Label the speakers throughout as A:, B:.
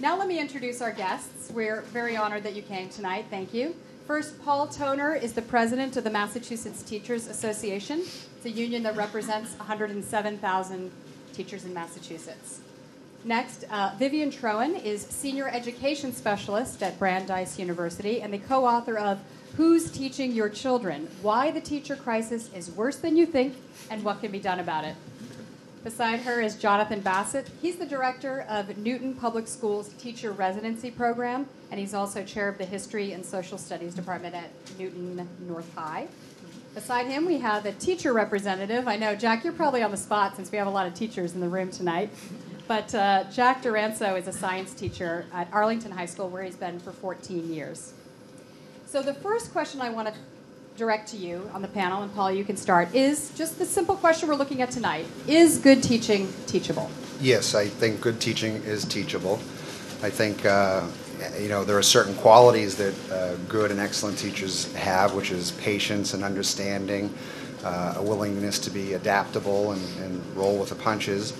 A: Now let me introduce our guests. We're very honored that you came tonight. Thank you. First, Paul Toner is the president of the Massachusetts Teachers Association. It's a union that represents 107,000 teachers in Massachusetts. Next, Vivian Troen is senior education specialist at Brandeis University and the co-author of Who's Teaching Your Children? Why the Teacher Crisis is Worse Than You Think and What Can Be Done About It. Beside her is Jonathan Bassett. He's the director of Newton Public Schools Teacher Residency Program, and he's also chair of the History and Social Studies Department at Newton North High. Beside him, we have a teacher representative. I know, Jack, you're probably on the spot since we have a lot of teachers in the room tonight. But Jack Duranzo is a science teacher at Arlington High School, where he's been for 14 years. So the first question I want to direct to you on the panel, and Paul, you can start, is just the simple question we're looking at tonight. Is good teaching teachable?
B: Yes, I think good teaching is teachable. I think, there are certain qualities that good and excellent teachers have, which is patience and understanding, a willingness to be adaptable and roll with the punches.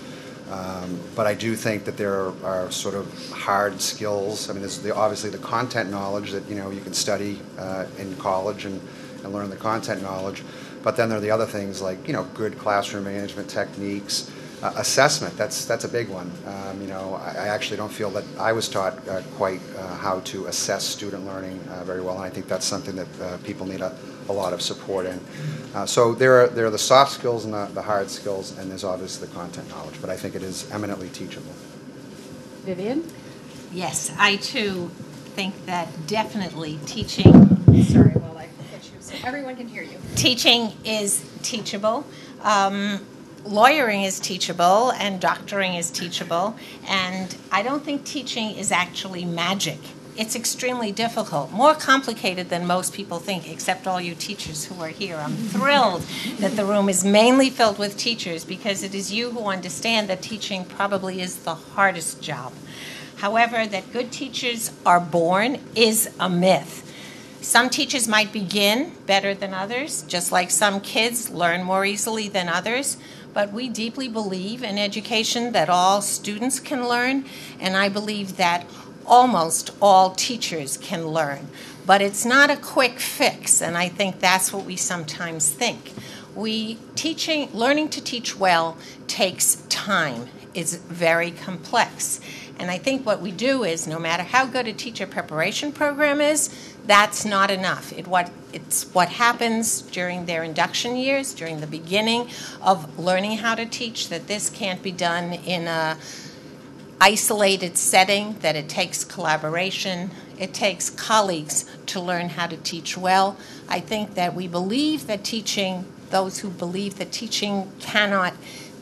B: But I do think that there are sort of hard skills. I mean, there's obviously the content knowledge that, you can study in college and learn the content knowledge. But then there are the other things like, good classroom management techniques, assessment. That's a big one. I actually don't feel that I was taught quite how to assess student learning very well, and I think that's something that people need a lot of support in. So there are the soft skills and the hard skills, and there's obviously the content knowledge, but I think it is eminently teachable.
A: Vivian?
C: Yes, I too think that definitely teaching.
A: Sorry, while I get you so everyone can hear you.
C: Teaching is teachable. Lawyering is teachable, and doctoring is teachable. And I don't think teaching is actually magic. It's extremely difficult, more complicated than most people think, except all you teachers who are here. I'm thrilled that the room is mainly filled with teachers, because it is you who understand that teaching probably is the hardest job. However, that good teachers are born is a myth. Some teachers might begin better than others, just like some kids learn more easily than others. But we deeply believe in education that all students can learn, and I believe that almost all teachers can learn. But it's not a quick fix, and I think that's what we sometimes think. Learning to teach well takes time. It's very complex. And I think what we do is, no matter how good a teacher preparation program is, that's not enough. It's what happens during their induction years, during the beginning of learning how to teach, that this can't be done in a isolated setting, that it takes collaboration, it takes colleagues to learn how to teach well. I think that we believe that those who believe that teaching cannot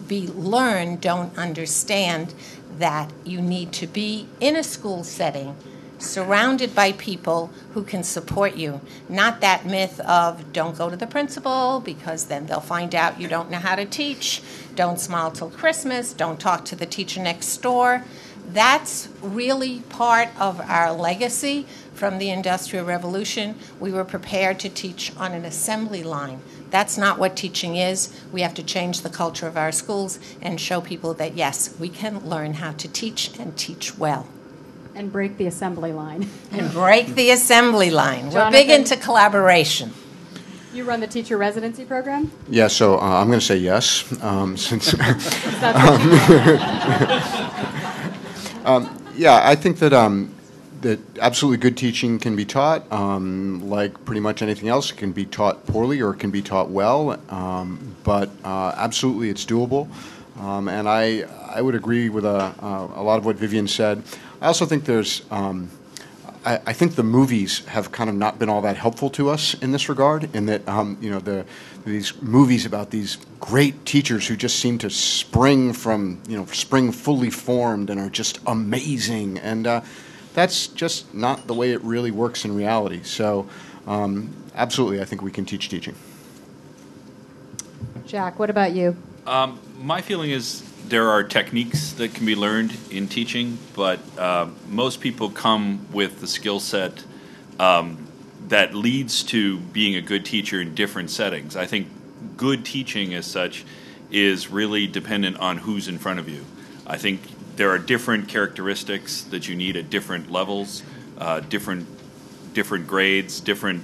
C: be learned don't understand that you need to be in a school setting surrounded by people who can support you. Not that myth of don't go to the principal because then they'll find out you don't know how to teach, don't smile till Christmas, don't talk to the teacher next door. That's really part of our legacy from the Industrial Revolution. We were prepared to teach on an assembly line. That's not what teaching is. We have to change the culture of our schools and show people that, yes, we can learn how to teach and teach well.
A: And break the assembly line.
C: And break the assembly line.
A: Jonathan,
C: we're big into collaboration.
A: You run the teacher residency program?
D: Yeah, so I'm going to say yes. Since yeah, I think that that absolutely good teaching can be taught. Like pretty much anything else, it can be taught poorly or it can be taught well. But absolutely, it's doable. And I would agree with a lot of what Vivian said. I also think there's, I think the movies have kind of not been all that helpful to us in this regard, in that, these movies about these great teachers who just seem to spring fully formed and are just amazing. And that's just not the way it really works in reality. So absolutely, I think we can teach teaching.
A: Jack, what about you?
E: My feeling is there are techniques that can be learned in teaching, but most people come with the skill set that leads to being a good teacher in different settings. I think good teaching as such is really dependent on who's in front of you. I think there are different characteristics that you need at different levels, different grades, different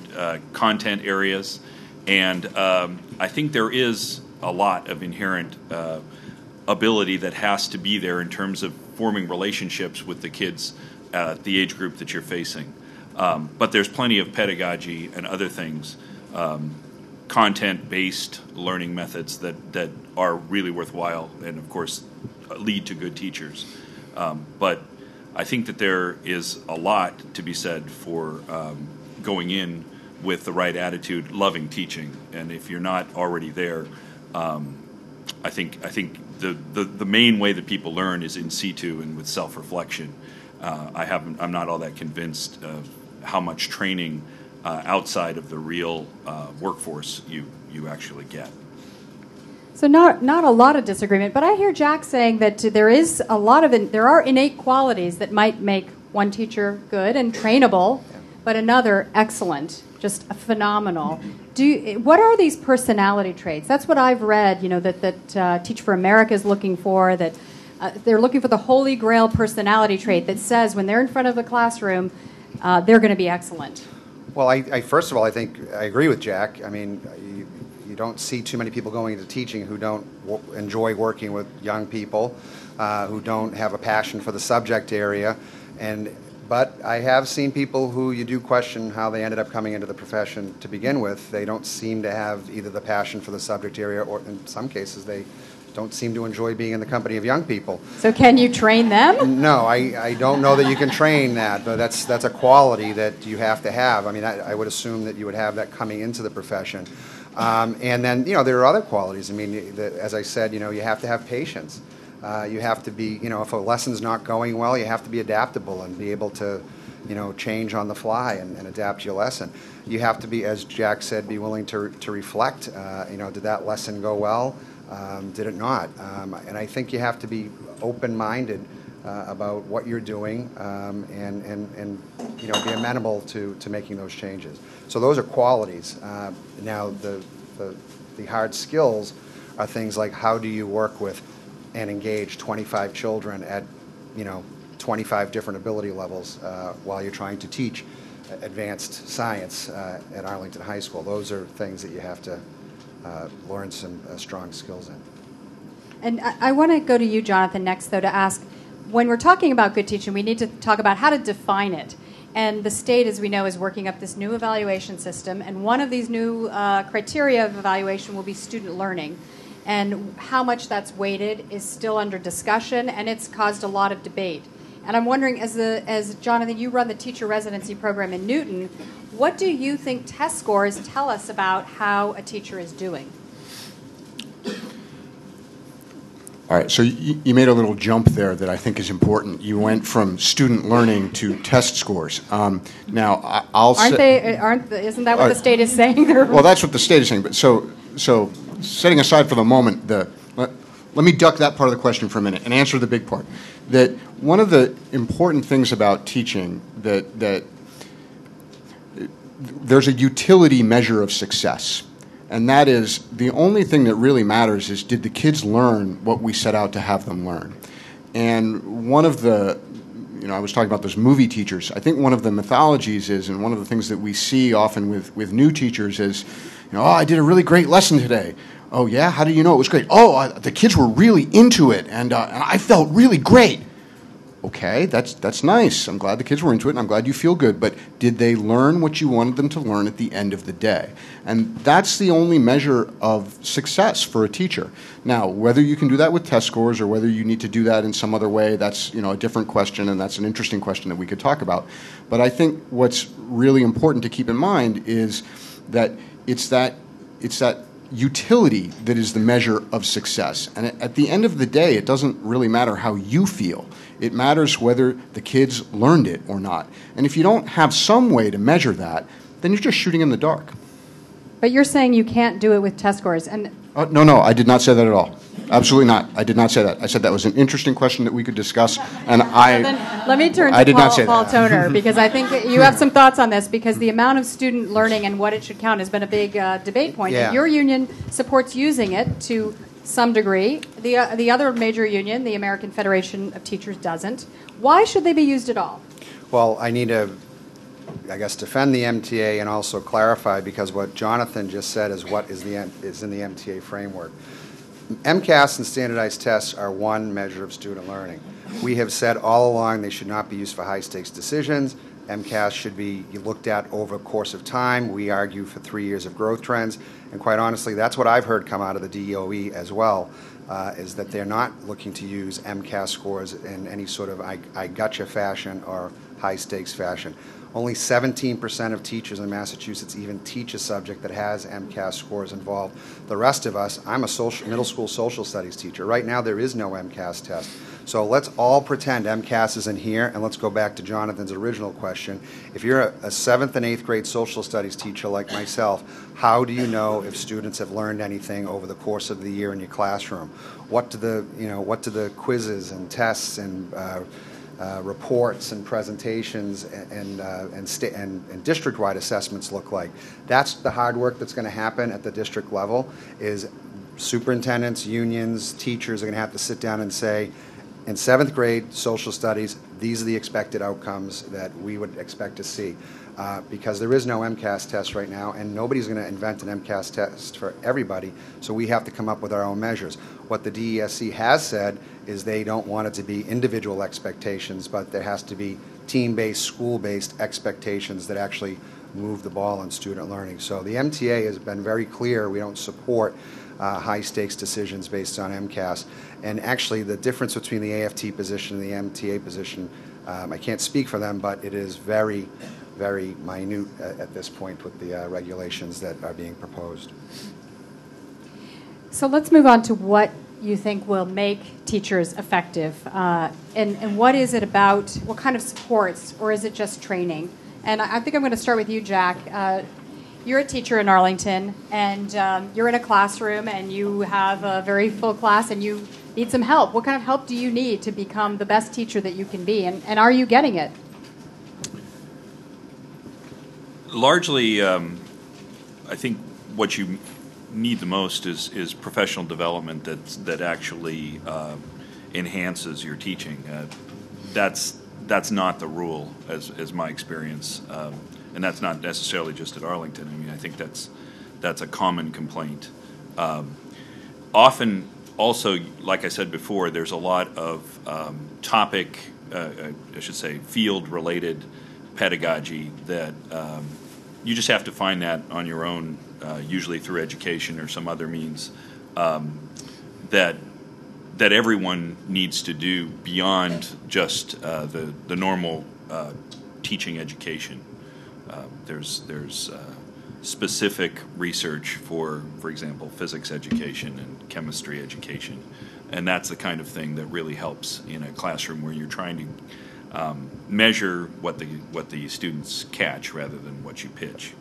E: content areas, and I think there is a lot of inherent ability that has to be there in terms of forming relationships with the kids at the age group that you're facing. But there's plenty of pedagogy and other things, content-based learning methods that are really worthwhile and, of course, lead to good teachers. But I think that there is a lot to be said for going in with the right attitude, loving teaching. And if you're not already there, I think the main way that people learn is in situ and with self-reflection. I'm not all that convinced of how much training outside of the real workforce you actually get.
A: So not a lot of disagreement, but I hear Jack saying that there are innate qualities that might make one teacher good and trainable, but another excellent, just phenomenal. What are these personality traits? That's what I've read, that Teach for America is looking for, that they're looking for the holy grail personality trait that says when they're in front of the classroom, they're going to be excellent.
B: Well, I first of all, I think I agree with Jack. I mean, you don't see too many people going into teaching who don't enjoy working with young people, who don't have a passion for the subject area, but I have seen people who you do question how they ended up coming into the profession to begin with. They don't seem to have either the passion for the subject area, or in some cases they don't seem to enjoy being in the company of young people.
A: So can you train them?
B: No, I don't know that you can train that, but that's a quality that you have to have. I mean, I would assume that you would have that coming into the profession. And then, there are other qualities. I mean, as I said, you have to have patience. You have to be, if a lesson's not going well, you have to be adaptable and be able to, change on the fly and adapt your lesson. You have to be, as Jack said, be willing to reflect. Did that lesson go well? Did it not? And I think you have to be open-minded about what you're doing and be amenable to making those changes. So those are qualities. Now, the hard skills are things like how do you work with and engage 25 children at 25 different ability levels while you're trying to teach advanced science at Arlington High School. Those are things that you have to learn some strong skills in.
A: And I want to go to you, Jonathan, next, though, to ask, when we're talking about good teaching, we need to talk about how to define it. And the state, as we know, is working up this new evaluation system, and one of these new criteria of evaluation will be student learning. And how much that's weighted is still under discussion, and it's caused a lot of debate. And I'm wondering, as Jonathan, you run the teacher residency program in Newton, what do you think test scores tell us about how a teacher is doing?
D: All right, so you made a little jump there that I think is important. You went from student learning to test scores. Now,
A: Isn't that what the state is saying?
D: Well, that's what the state is saying. But so setting aside for the moment, let me duck that part of the question for a minute and answer the big part. That one of the important things about teaching that there's a utility measure of success. And that is, the only thing that really matters is, did the kids learn what we set out to have them learn? And one of the, I was talking about those movie teachers. I think one of the mythologies is, and one of the things that we see often with new teachers is, I did a really great lesson today. Oh, yeah? How do you know it was great? Oh, the kids were really into it, and I felt really great. Okay, that's nice. I'm glad the kids were into it, and I'm glad you feel good. But did they learn what you wanted them to learn at the end of the day? And that's the only measure of success for a teacher. Now, whether you can do that with test scores or whether you need to do that in some other way, that's a different question, and that's an interesting question that we could talk about. But I think what's really important to keep in mind is that it's that utility that is the measure of success. And at the end of the day, it doesn't really matter how you feel. It matters whether the kids learned it or not. And if you don't have some way to measure that, then you're just shooting in the dark.
A: But you're saying you can't do it with test scores. And
D: No, I did not say that at all. Absolutely not. I did not say that. I said that was an interesting question that we could discuss. And
A: let me turn to Paul Toner, because I think you have some thoughts on this, because the amount of student learning and what it should count has been a big debate point.
B: Yeah.
A: And your union supports using it to some degree. The other major union, the American Federation of Teachers, doesn't. Why should they be used at all?
B: Well, I need to, I guess, defend the MTA and also clarify, because what Jonathan just said is what is in the MTA framework. MCAS and standardized tests are one measure of student learning. We have said all along they should not be used for high-stakes decisions. MCAS should be looked at over a course of time. We argue for 3 years of growth trends, and quite honestly, that's what I've heard come out of the DOE as well, is that they're not looking to use MCAS scores in any sort of I gotcha fashion or high-stakes fashion. Only 17% of teachers in Massachusetts even teach a subject that has MCAS scores involved. The rest of us, I'm a middle school social studies teacher. Right now there is no MCAS test. So let's all pretend MCAS isn't here, and let's go back to Jonathan's original question. If you're a 7th and 8th grade social studies teacher like myself, how do you know if students have learned anything over the course of the year in your classroom? What do the quizzes and tests and reports and presentations and district-wide assessments look like? That's the hard work that's going to happen at the district level. Is superintendents, unions, teachers are going to have to sit down and say, in 7th grade social studies, these are the expected outcomes that we would expect to see. Because there is no MCAS test right now, and nobody's going to invent an MCAS test for everybody, so we have to come up with our own measures. What the DESC has said is they don't want it to be individual expectations, but there has to be team-based, school-based expectations that actually move the ball on student learning. So the MTA has been very clear we don't support high-stakes decisions based on MCAS. And actually, the difference between the AFT position and the MTA position, I can't speak for them, but it is very, very minute at this point with the regulations that are being proposed.
A: So let's move on to what you think will make teachers effective. And what is it about, what kind of supports, or is it just training? And I think I'm going to start with you, Jack. You're a teacher in Arlington, and you're in a classroom, and you have a very full class, and you need some help. What kind of help do you need to become the best teacher that you can be, and are you getting it?
E: Largely, I think what you need the most is professional development that actually enhances your teaching. That's not the rule, as my experience. And that's not necessarily just at Arlington. I mean, I think that's a common complaint. Often, also, like I said before, there's a lot of topic, I should say, field-related pedagogy that you just have to find that on your own, usually through education or some other means, that everyone needs to do beyond just the normal teaching education. There's specific research for example, physics education and chemistry education, and that's the kind of thing that really helps in a classroom where you're trying to measure what the students catch rather than what you pitch.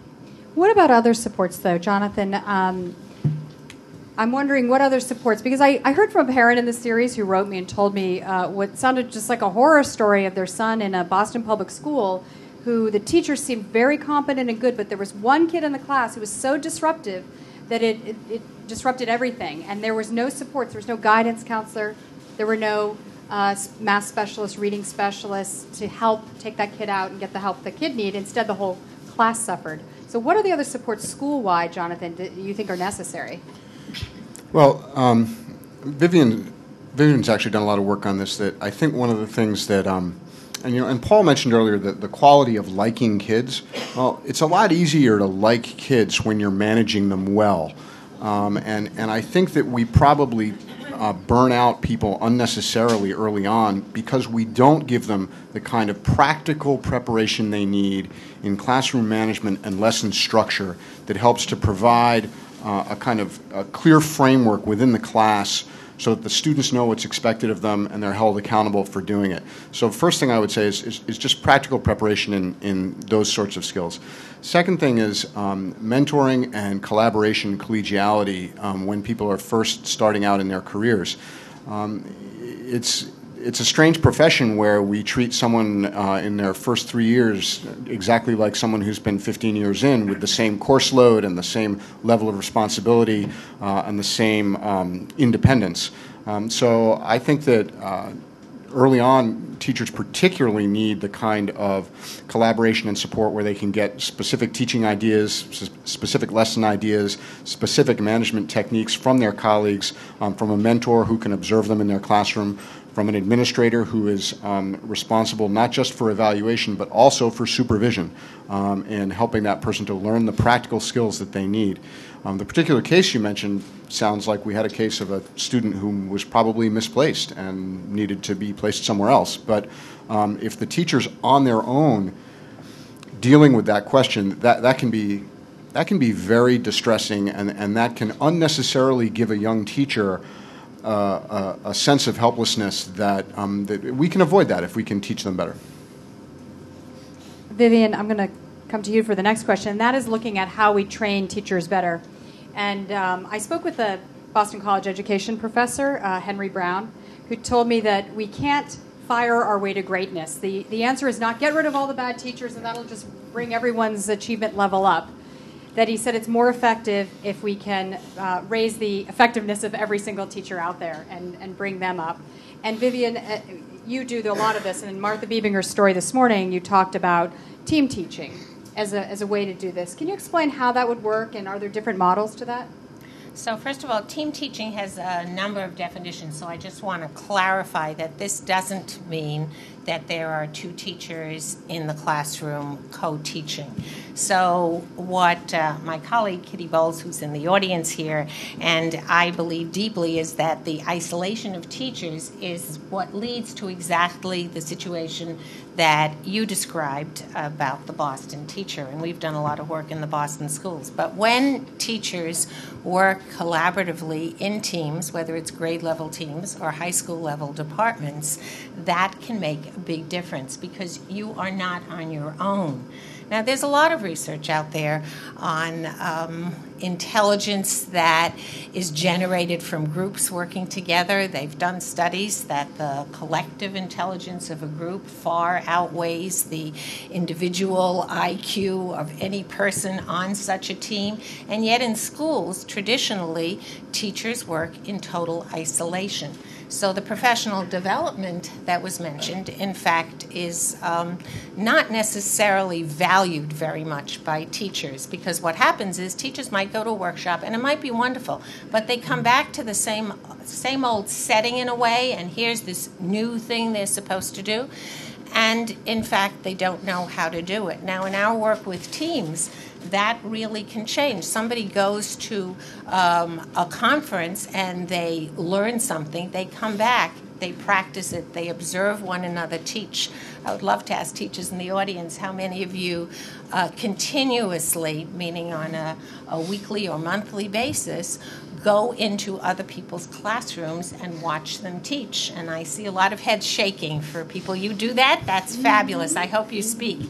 A: What about other supports, though, Jonathan? I'm wondering what other supports, because I heard from a parent in the series who wrote me and told me what sounded just like a horror story of their son in a Boston public school, who the teacher seemed very competent and good, but there was one kid in the class who was so disruptive that it disrupted everything. And there was no support. There was no guidance counselor. There were no math specialists, reading specialists to help take that kid out and get the help the kid needed. Instead, the whole class suffered. So what are the other supports school-wide, Jonathan, that you think are necessary?
D: Well, Vivian's actually done a lot of work on this. That I think one of the things that and Paul mentioned earlier that the quality of liking kids. Well, it's a lot easier to like kids when you're managing them well, and I think that we probably burn out people unnecessarily early on because we don't give them the kind of practical preparation they need in classroom management and lesson structure that helps to provide a kind of a clear framework within the class so that the students know what's expected of them and they're held accountable for doing it. So first thing I would say is just practical preparation in those sorts of skills. Second thing is mentoring and collaboration, collegiality when people are first starting out in their careers. It's it's a strange profession where we treat someone in their first 3 years exactly like someone who's been 15 years in, with the same course load and the same level of responsibility and the same independence. So I think that early on, teachers particularly need the kind of collaboration and support where they can get specific teaching ideas, specific lesson ideas, specific management techniques from their colleagues, from a mentor who can observe them in their classroom, from an administrator who is responsible not just for evaluation but also for supervision and helping that person to learn the practical skills that they need. The particular case you mentioned sounds like we had a case of a student who was probably misplaced and needed to be placed somewhere else. But if the teacher's on their own dealing with that question, that can be very distressing, and that can unnecessarily give a young teacher a sense of helplessness that we can avoid that if we can teach them better.
A: Vivian, I'm going to come to you for the next question, and that is looking at how we train teachers better. And I spoke with a Boston College education professor, Henry Brown, who told me that we can't fire our way to greatness. The answer is not get rid of all the bad teachers and that'll just bring everyone's achievement level up. That he said it's more effective if we can raise the effectiveness of every single teacher out there and bring them up. And Vivian, you do a lot of this. And in Martha Biebinger's story this morning, you talked about team teaching as a way to do this. Can you explain how that would work, and are there different models to that?
C: So first of all, team teaching has a number of definitions, so I just want to clarify that this doesn't mean that there are two teachers in the classroom co-teaching. So what my colleague Kitty Bowles, who's in the audience here, and I believe deeply is that the isolation of teachers is what leads to exactly the situation that you described about the Boston teacher, and we've done a lot of work in the Boston schools. But when teachers work collaboratively in teams, whether it's grade level teams or high school level departments, that can make a big difference because you are not on your own. Now, there's a lot of research out there on intelligence that is generated from groups working together. They've done studies that the collective intelligence of a group far outweighs the individual IQ of any person on such a team. And yet in schools, traditionally, teachers work in total isolation. So the professional development that was mentioned, in fact, is not necessarily valued very much by teachers, because what happens is teachers might go to a workshop and it might be wonderful, but they come back to the same old setting in a way, and here's this new thing they're supposed to do. And in fact, they don't know how to do it. Now, in our work with teams, that really can change. Somebody goes to a conference and they learn something, they come back, they practice it, they observe one another teach. I would love to ask teachers in the audience how many of you continuously, meaning on a weekly or monthly basis, go into other people's classrooms and watch them teach. And I see a lot of heads shaking for people. You do that? That's fabulous. I hope you speak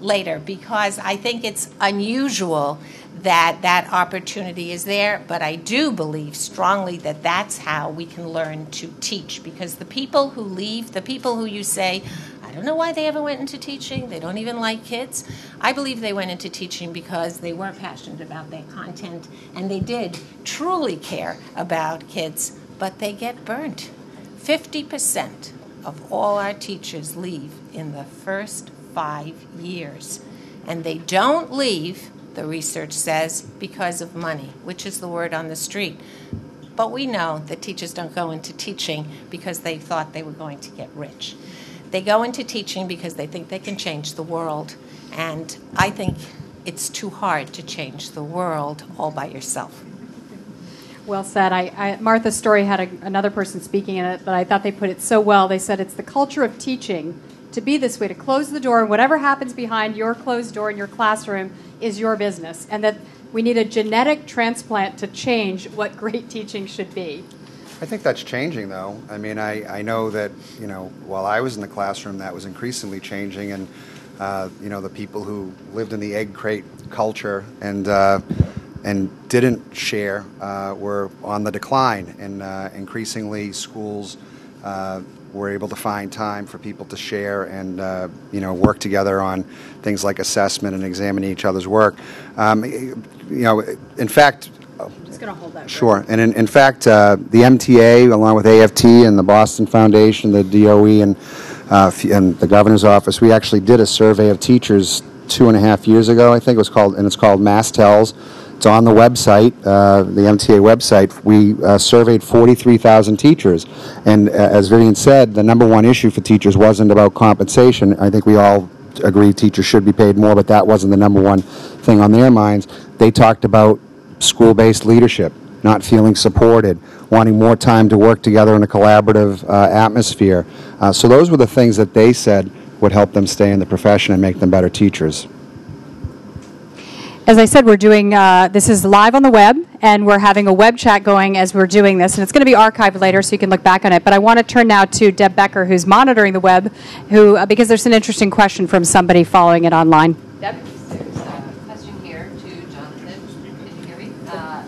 C: later, because I think it's unusual that that opportunity is there, but I do believe strongly that that's how we can learn to teach, because the people who leave, the people who you say, I don't know why they ever went into teaching, they don't even like kids, I believe they went into teaching because they were passionate about their content and they did truly care about kids, but they get burnt. 50% of all our teachers leave in the first 5 years, and they don't leave, the research says, because of money, which is the word on the street. But we know that teachers don't go into teaching because they thought they were going to get rich. They go into teaching because they think they can change the world. And I think it's too hard to change the world all by yourself.
A: Well said. Martha's story had another person speaking in it, but I thought they put it so well. They said it's the culture of teaching to be this way, to close the door, and whatever happens behind your closed door in your classroom is your business, and that we need a genetic transplant to change what great teaching should be.
B: I think that's changing, though. I mean, I know that, while I was in the classroom, that was increasingly changing, and, the people who lived in the egg crate culture and didn't share were on the decline, and increasingly schools we're able to find time for people to share and work together on things like assessment and examining each other's work. In fact.
A: Just going to hold that.
B: Sure. And in fact, the MTA, along with AFT and the Boston Foundation, the DOE, and the governor's office, we actually did a survey of teachers 2.5 years ago, I think it was called, and it's called Mass Tells. It's on the website, the MTA website. We surveyed 43,000 teachers. And as Vivian said, the number one issue for teachers wasn't about compensation. I think we all agree teachers should be paid more, but that wasn't the number one thing on their minds. They talked about school-based leadership, not feeling supported, wanting more time to work together in a collaborative atmosphere. So those were the things that they said would help them stay in the profession and make them better teachers.
A: As I said, we're doing, this is live on the web, and we're having a web chat going as we're doing this, and it's going to be archived later so you can look back on it. But I want to turn now to Deb Becker, who's monitoring the web, because there's an interesting question from somebody following it online. Deb?
F: There's a question here to Jonathan. Can you hear me? I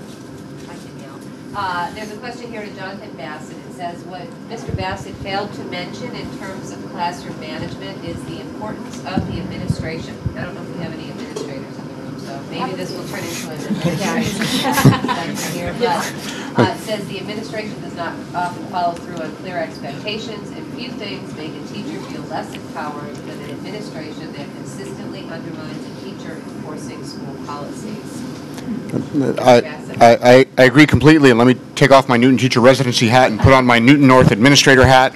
F: can yell. There's a question here to Jonathan Bassett. It says, what Mr. Bassett failed to mention in terms of classroom management is the importance of the administration. I don't know if we have any administrators in the room, so maybe this will turn into an administration here. But it says the administration does not often follow through on clear expectations, and few things make a teacher feel less empowered than an administration that consistently undermines a teacher enforcing school policies.
D: I agree completely, and let me take off my Newton teacher residency hat and put on my Newton North administrator hat.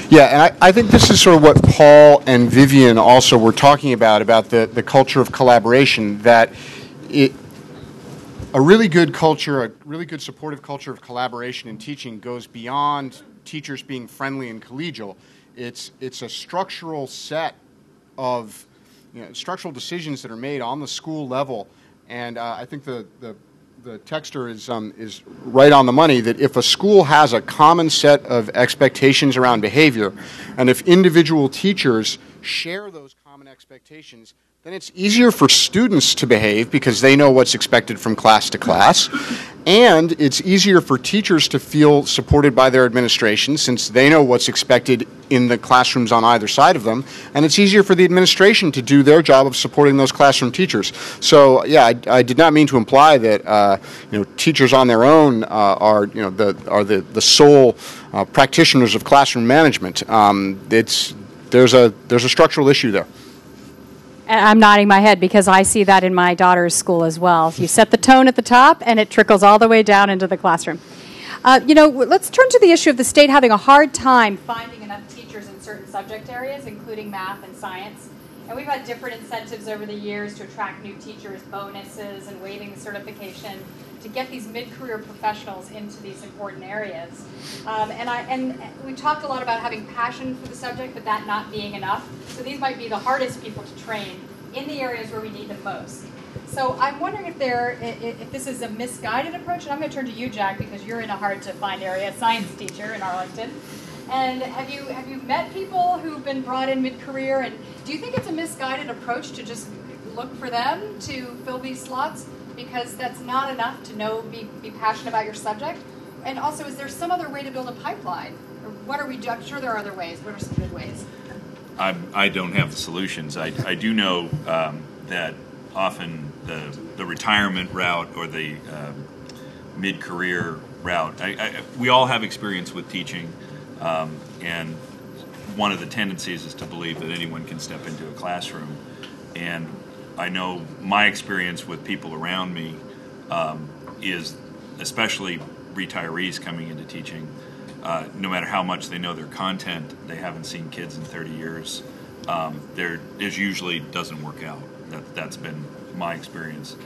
D: Yeah, and I think this is sort of what Paul and Vivian also were talking about the culture of collaboration, that a really good culture, a really good supportive culture of collaboration in teaching goes beyond teachers being friendly and collegial. It's a structural set of structural decisions that are made on the school level. And I think the texter is right on the money that if a school has a common set of expectations around behavior, and if individual teachers share those common expectations, then it's easier for students to behave because they know what's expected from class to class, and it's easier for teachers to feel supported by their administration since they know what's expected in the classrooms on either side of them, and it's easier for the administration to do their job of supporting those classroom teachers. So, yeah, I did not mean to imply that teachers on their own are the sole practitioners of classroom management. There's a structural issue there.
A: I'm nodding my head because I see that in my daughter's school as well. You set the tone at the top, and it trickles all the way down into the classroom. Let's turn to the issue of the state having a hard time finding enough teachers in certain subject areas, including math and science. And we've had different incentives over the years to attract new teachers, bonuses, and waiving the certification to get these mid-career professionals into these important areas. And we talked a lot about having passion for the subject, but that not being enough. So these might be the hardest people to train in the areas where we need them most. So I'm wondering if this is a misguided approach, and I'm going to turn to you, Jack, because you're in a hard-to-find area, science teacher in Arlington. And have you met people who've been brought in mid-career, and do you think it's a misguided approach to just look for them to fill these slots? Because that's not enough to be passionate about your subject. And also, is there some other way to build a pipeline? Or what are we doing? I'm sure there are other ways. What are some good ways?
E: I don't have the solutions. I do know that often the retirement route or the mid-career route, we all have experience with teaching, and one of the tendencies is to believe that anyone can step into a classroom. And I know my experience with people around me is, especially retirees coming into teaching, no matter how much they know their content, they haven't seen kids in 30 years. There usually doesn't work out. That's been my experience.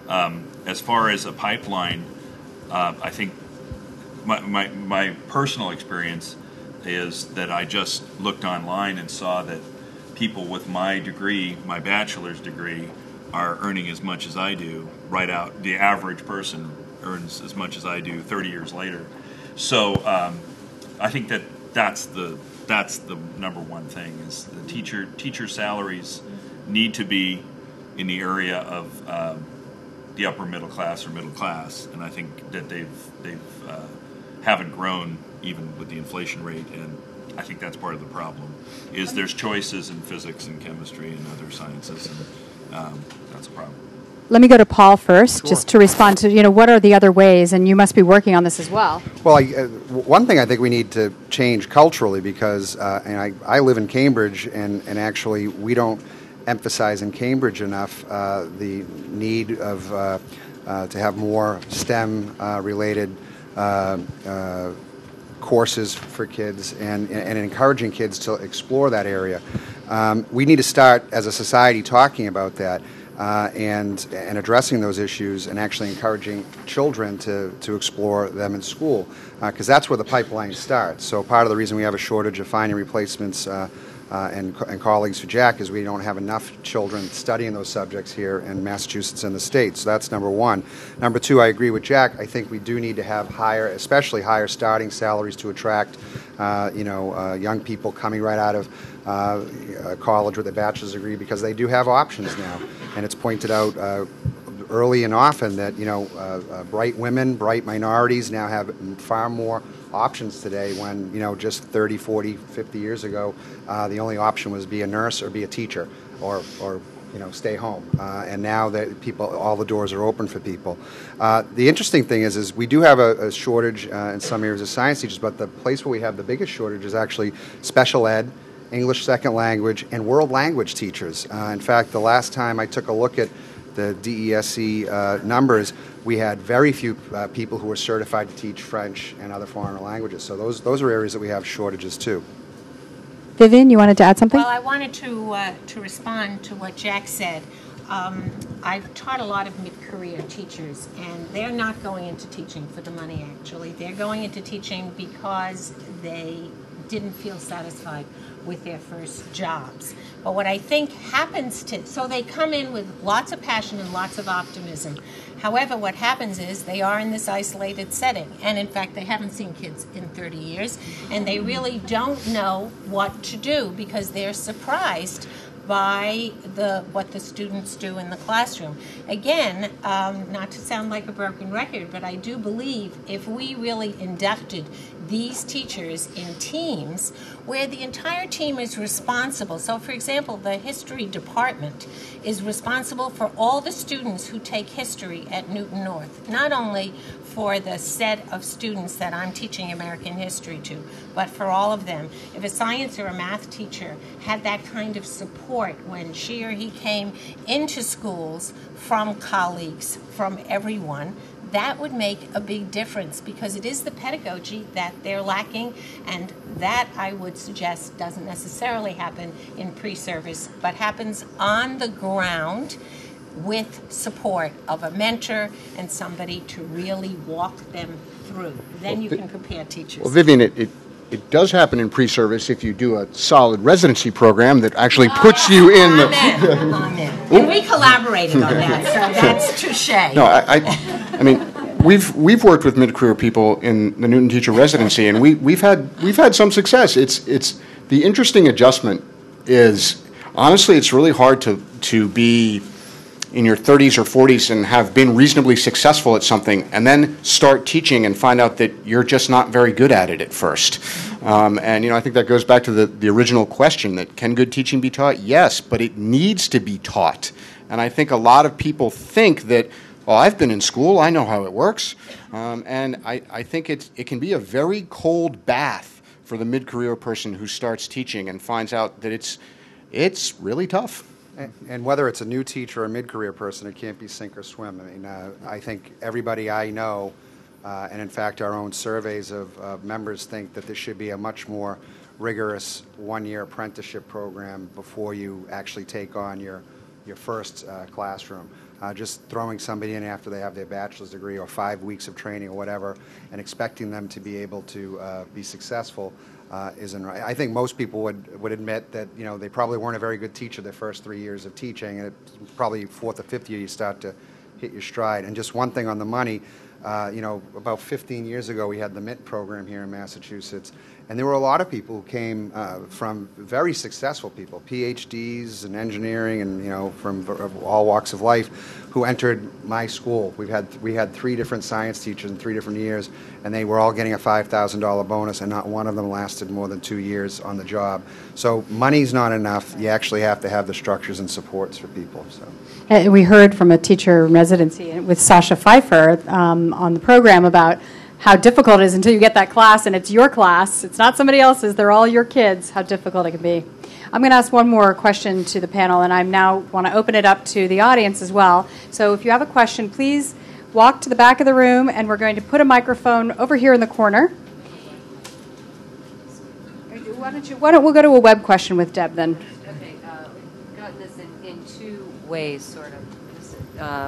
E: As far as a pipeline, I think my personal experience is that I just looked online and saw that people with my degree, my bachelor's degree, are earning as much as I do right out. The average person earns as much as I do 30 years later. So I think that's the number one thing is the teacher salaries need to be in the area of the upper middle class or middle class, and I think that they've haven't grown even with the inflation rate, and I think that's part of the problem. Is there's choices in physics and chemistry and other sciences, and that's a problem.
A: Let me go to Paul first, just to respond to, what are the other ways, and you must be working on this as well.
B: Well, one thing I think we need to change culturally, because and I live in Cambridge, and actually we don't emphasize in Cambridge enough the need of to have more STEM related courses for kids, and encouraging kids to explore that area. We need to start as a society talking about that. And addressing those issues, and actually encouraging children to explore them in school, because that's where the pipeline starts. So part of the reason we have a shortage of finding replacements and colleagues for Jack is we don't have enough children studying those subjects here in Massachusetts and the state. So that's number one. Number two, I agree with Jack. I think we do need to have especially higher starting salaries to attract young people coming right out of college with a bachelor's degree, because they do have options now. And it's pointed out early and often that bright women, bright minorities now have far more options today, when just 30, 40, 50 years ago the only option was be a nurse or be a teacher, or stay home. And now that all the doors are open for people. The interesting thing is we do have a shortage in some areas of science teachers, but the place where we have the biggest shortage is actually special ed, English second language, and world language teachers. In fact, the last time I took a look at the DESE numbers, we had very few people who were certified to teach French and other foreign languages. So those are areas that we have shortages too.
A: Vivian, you wanted to add something?
C: Well, I wanted to respond to what Jack said. I've taught a lot of mid-career teachers, and they're not going into teaching for the money, actually. They're going into teaching because they didn't feel satisfied with their first jobs. But what I think happens so they come in with lots of passion and lots of optimism. However, what happens is they are in this isolated setting, and in fact they haven't seen kids in 30 years, and they really don't know what to do, because they're surprised by what the students do in the classroom. Again, not to sound like a broken record, but I do believe if we really inducted these teachers in teams where the entire team is responsible. So, for example, the history department is responsible for all the students who take history at Newton North, not only for the set of students that I'm teaching American history to, but for all of them. If a science or a math teacher had that kind of support when she or he came into schools from colleagues, from everyone, that would make a big difference, because it is the pedagogy that they're lacking, and that, I would suggest, doesn't necessarily happen in pre-service, but happens on the ground with support of a mentor and somebody to really walk them through. Then you can compare teachers.
D: Well, Vivian, it does happen in pre-service if you do a solid residency program that actually puts you in the...
C: Amen. And we collaborated on that, so that's touche.
D: No, I mean, we've worked with mid-career people in the Newton Teacher Residency, and we've had some success. It's the interesting adjustment is, honestly, it's really hard to be in your 30s or 40s and have been reasonably successful at something, and then start teaching and find out that you're just not very good at it at first. And I think that goes back to the original question, that can good teaching be taught? Yes, but it needs to be taught. And I think a lot of people think that, well, I've been in school, I know how it works. And I think it can be a very cold bath for the mid-career person who starts teaching and finds out that it's really tough.
B: And whether it's a new teacher or a mid-career person, it can't be sink or swim. I mean, I think everybody I know, and in fact our own surveys of members, think that this should be a much more rigorous one-year apprenticeship program before you actually take on your first classroom. Just throwing somebody in after they have their bachelor's degree or 5 weeks of training or whatever and expecting them to be able to be successful isn't right. I think most people would admit that they probably weren't a very good teacher their first 3 years of teaching, and it's probably fourth or fifth year you start to hit your stride. And just one thing on the money, about 15 years ago we had the MIT program here in Massachusetts, And there were a lot of people who came from very successful people, PhDs in engineering and, from all walks of life, who entered my school. We had 3 different science teachers in 3 different years, and they were all getting a $5,000 bonus, and not one of them lasted more than 2 years on the job. So money's not enough. You actually have to have the structures and supports for people. So.
A: We heard from a teacher in residency with Sasha Pfeiffer on the program about how difficult it is until you get that class, and it's your class. It's not somebody else's. They're all your kids, how difficult it can be. I'm going to ask one more question to the panel, and I now want to open it up to the audience as well. So if you have a question, please walk to the back of the room, and we're going to put a microphone over here in the corner. Why don't we go to a web question with Deb then?
F: Okay, we've gotten this in 2 ways, sort of.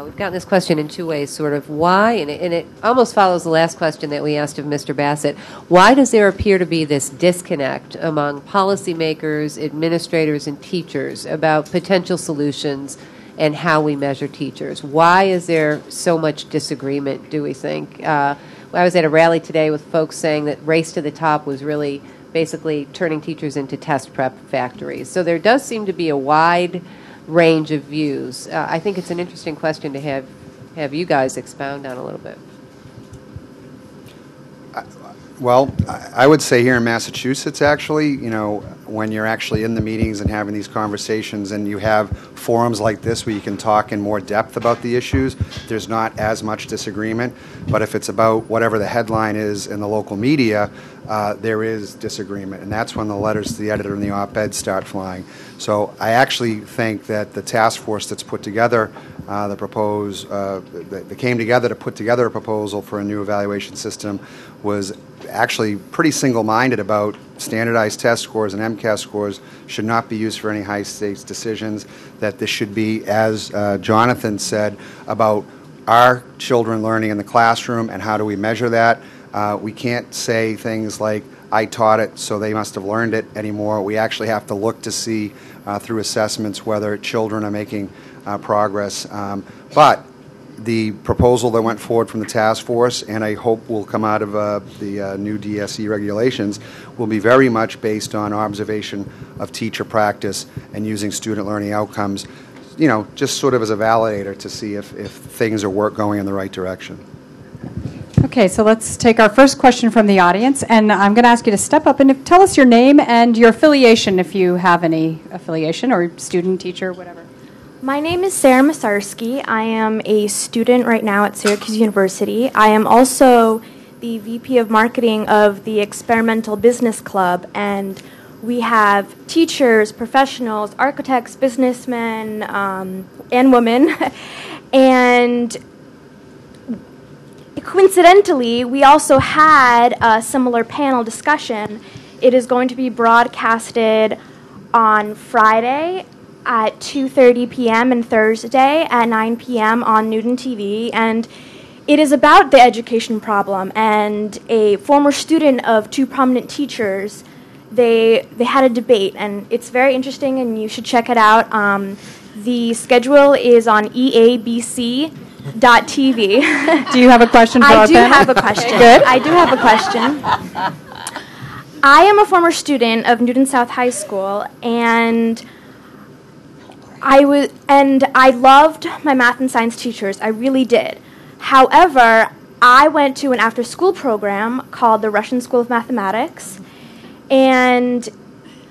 F: We've gotten this question in 2 ways, sort of. Why, and it almost follows the last question that we asked of Mr. Bassett, why does there appear to be this disconnect among policymakers, administrators, and teachers about potential solutions and how we measure teachers? Why is there so much disagreement, do we think? I was at a rally today with folks saying that Race to the Top was really basically turning teachers into test prep factories. So there does seem to be a wide range of views. I think it's an interesting question to have you guys expound on a little bit.
B: Well, I would say here in Massachusetts, actually, when you're actually in the meetings and having these conversations and you have forums like this where you can talk in more depth about the issues, there's not as much disagreement. But if it's about whatever the headline is in the local media, there is disagreement. And that's when the letters to the editor and the op-ed start flying. So I actually think that the task force that's put together they came together to put together a proposal for a new evaluation system was actually pretty single-minded about standardized test scores and MCAS scores should not be used for any high-stakes decisions, that this should be, as Jonathan said, about our children learning in the classroom and how do we measure that. We can't say things like, I taught it, so they must have learned it anymore. We actually have to look to see through assessments whether children are making progress. But the proposal that went forward from the task force, and I hope will come out of the new DSE regulations, will be very much based on observation of teacher practice and using student learning outcomes, just sort of as a validator to see if things are going in the right direction.
A: Okay, so let's take our first question from the audience, and I'm going to ask you to step up and tell us your name and your affiliation, if you have any affiliation, or student, teacher, whatever.
G: My name is Sarah Masarski. I am a student right now at Syracuse University. I am also the VP of Marketing of the Experimental Business Club, and we have teachers, professionals, architects, businessmen, and women, and coincidentally, we also had a similar panel discussion. It is going to be broadcasted on Friday at 2:30 p.m. and Thursday at 9 p.m. on Newton TV, and it is about the education problem. And a former student of 2 prominent teachers, they had a debate, and it's very interesting, and you should check it out. The schedule is on EABC.TV.
A: Do you have a question for our panel?
G: I do have a question.
A: Good.
G: I do have a question. I am a former student of Newton South High School, and I loved my math and science teachers. I really did. However, I went to an after-school program called the Russian School of Mathematics, and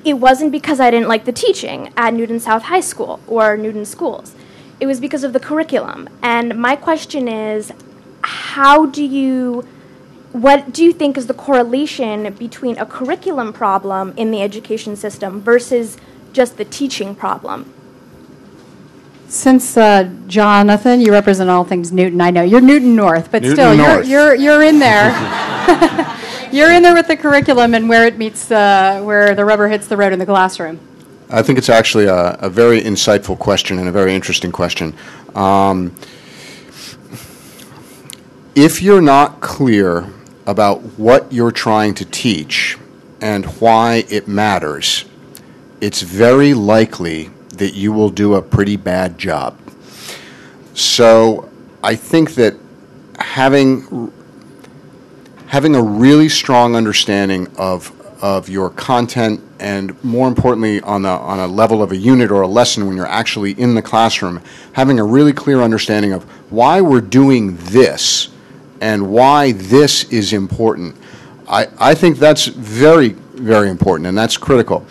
G: it wasn't because I didn't like the teaching at Newton South High School or Newton schools. It was because of the curriculum. And my question is, what do you think is the correlation between a curriculum problem in the education system versus just the teaching problem?
A: Since Jonathan, you represent all things Newton, I know you're Newton North, but
D: Newton
A: still,
D: North.
A: you're in there. You're in there with the curriculum and where it meets where the rubber hits the road in the classroom.
D: I think it's actually a very insightful question and a very interesting question. If you're not clear about what you're trying to teach and why it matters, it's very likely that you will do a pretty bad job. So I think that having a really strong understanding of of your content, and more importantly, on a level of a unit or a lesson when you're actually in the classroom, having a really clear understanding of why we're doing this and why this is important. I think that's very, very important, and that's critical.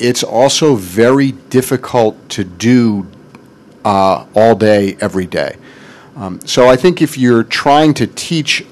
D: It's also very difficult to do all day, every day. So I think if you're trying to teach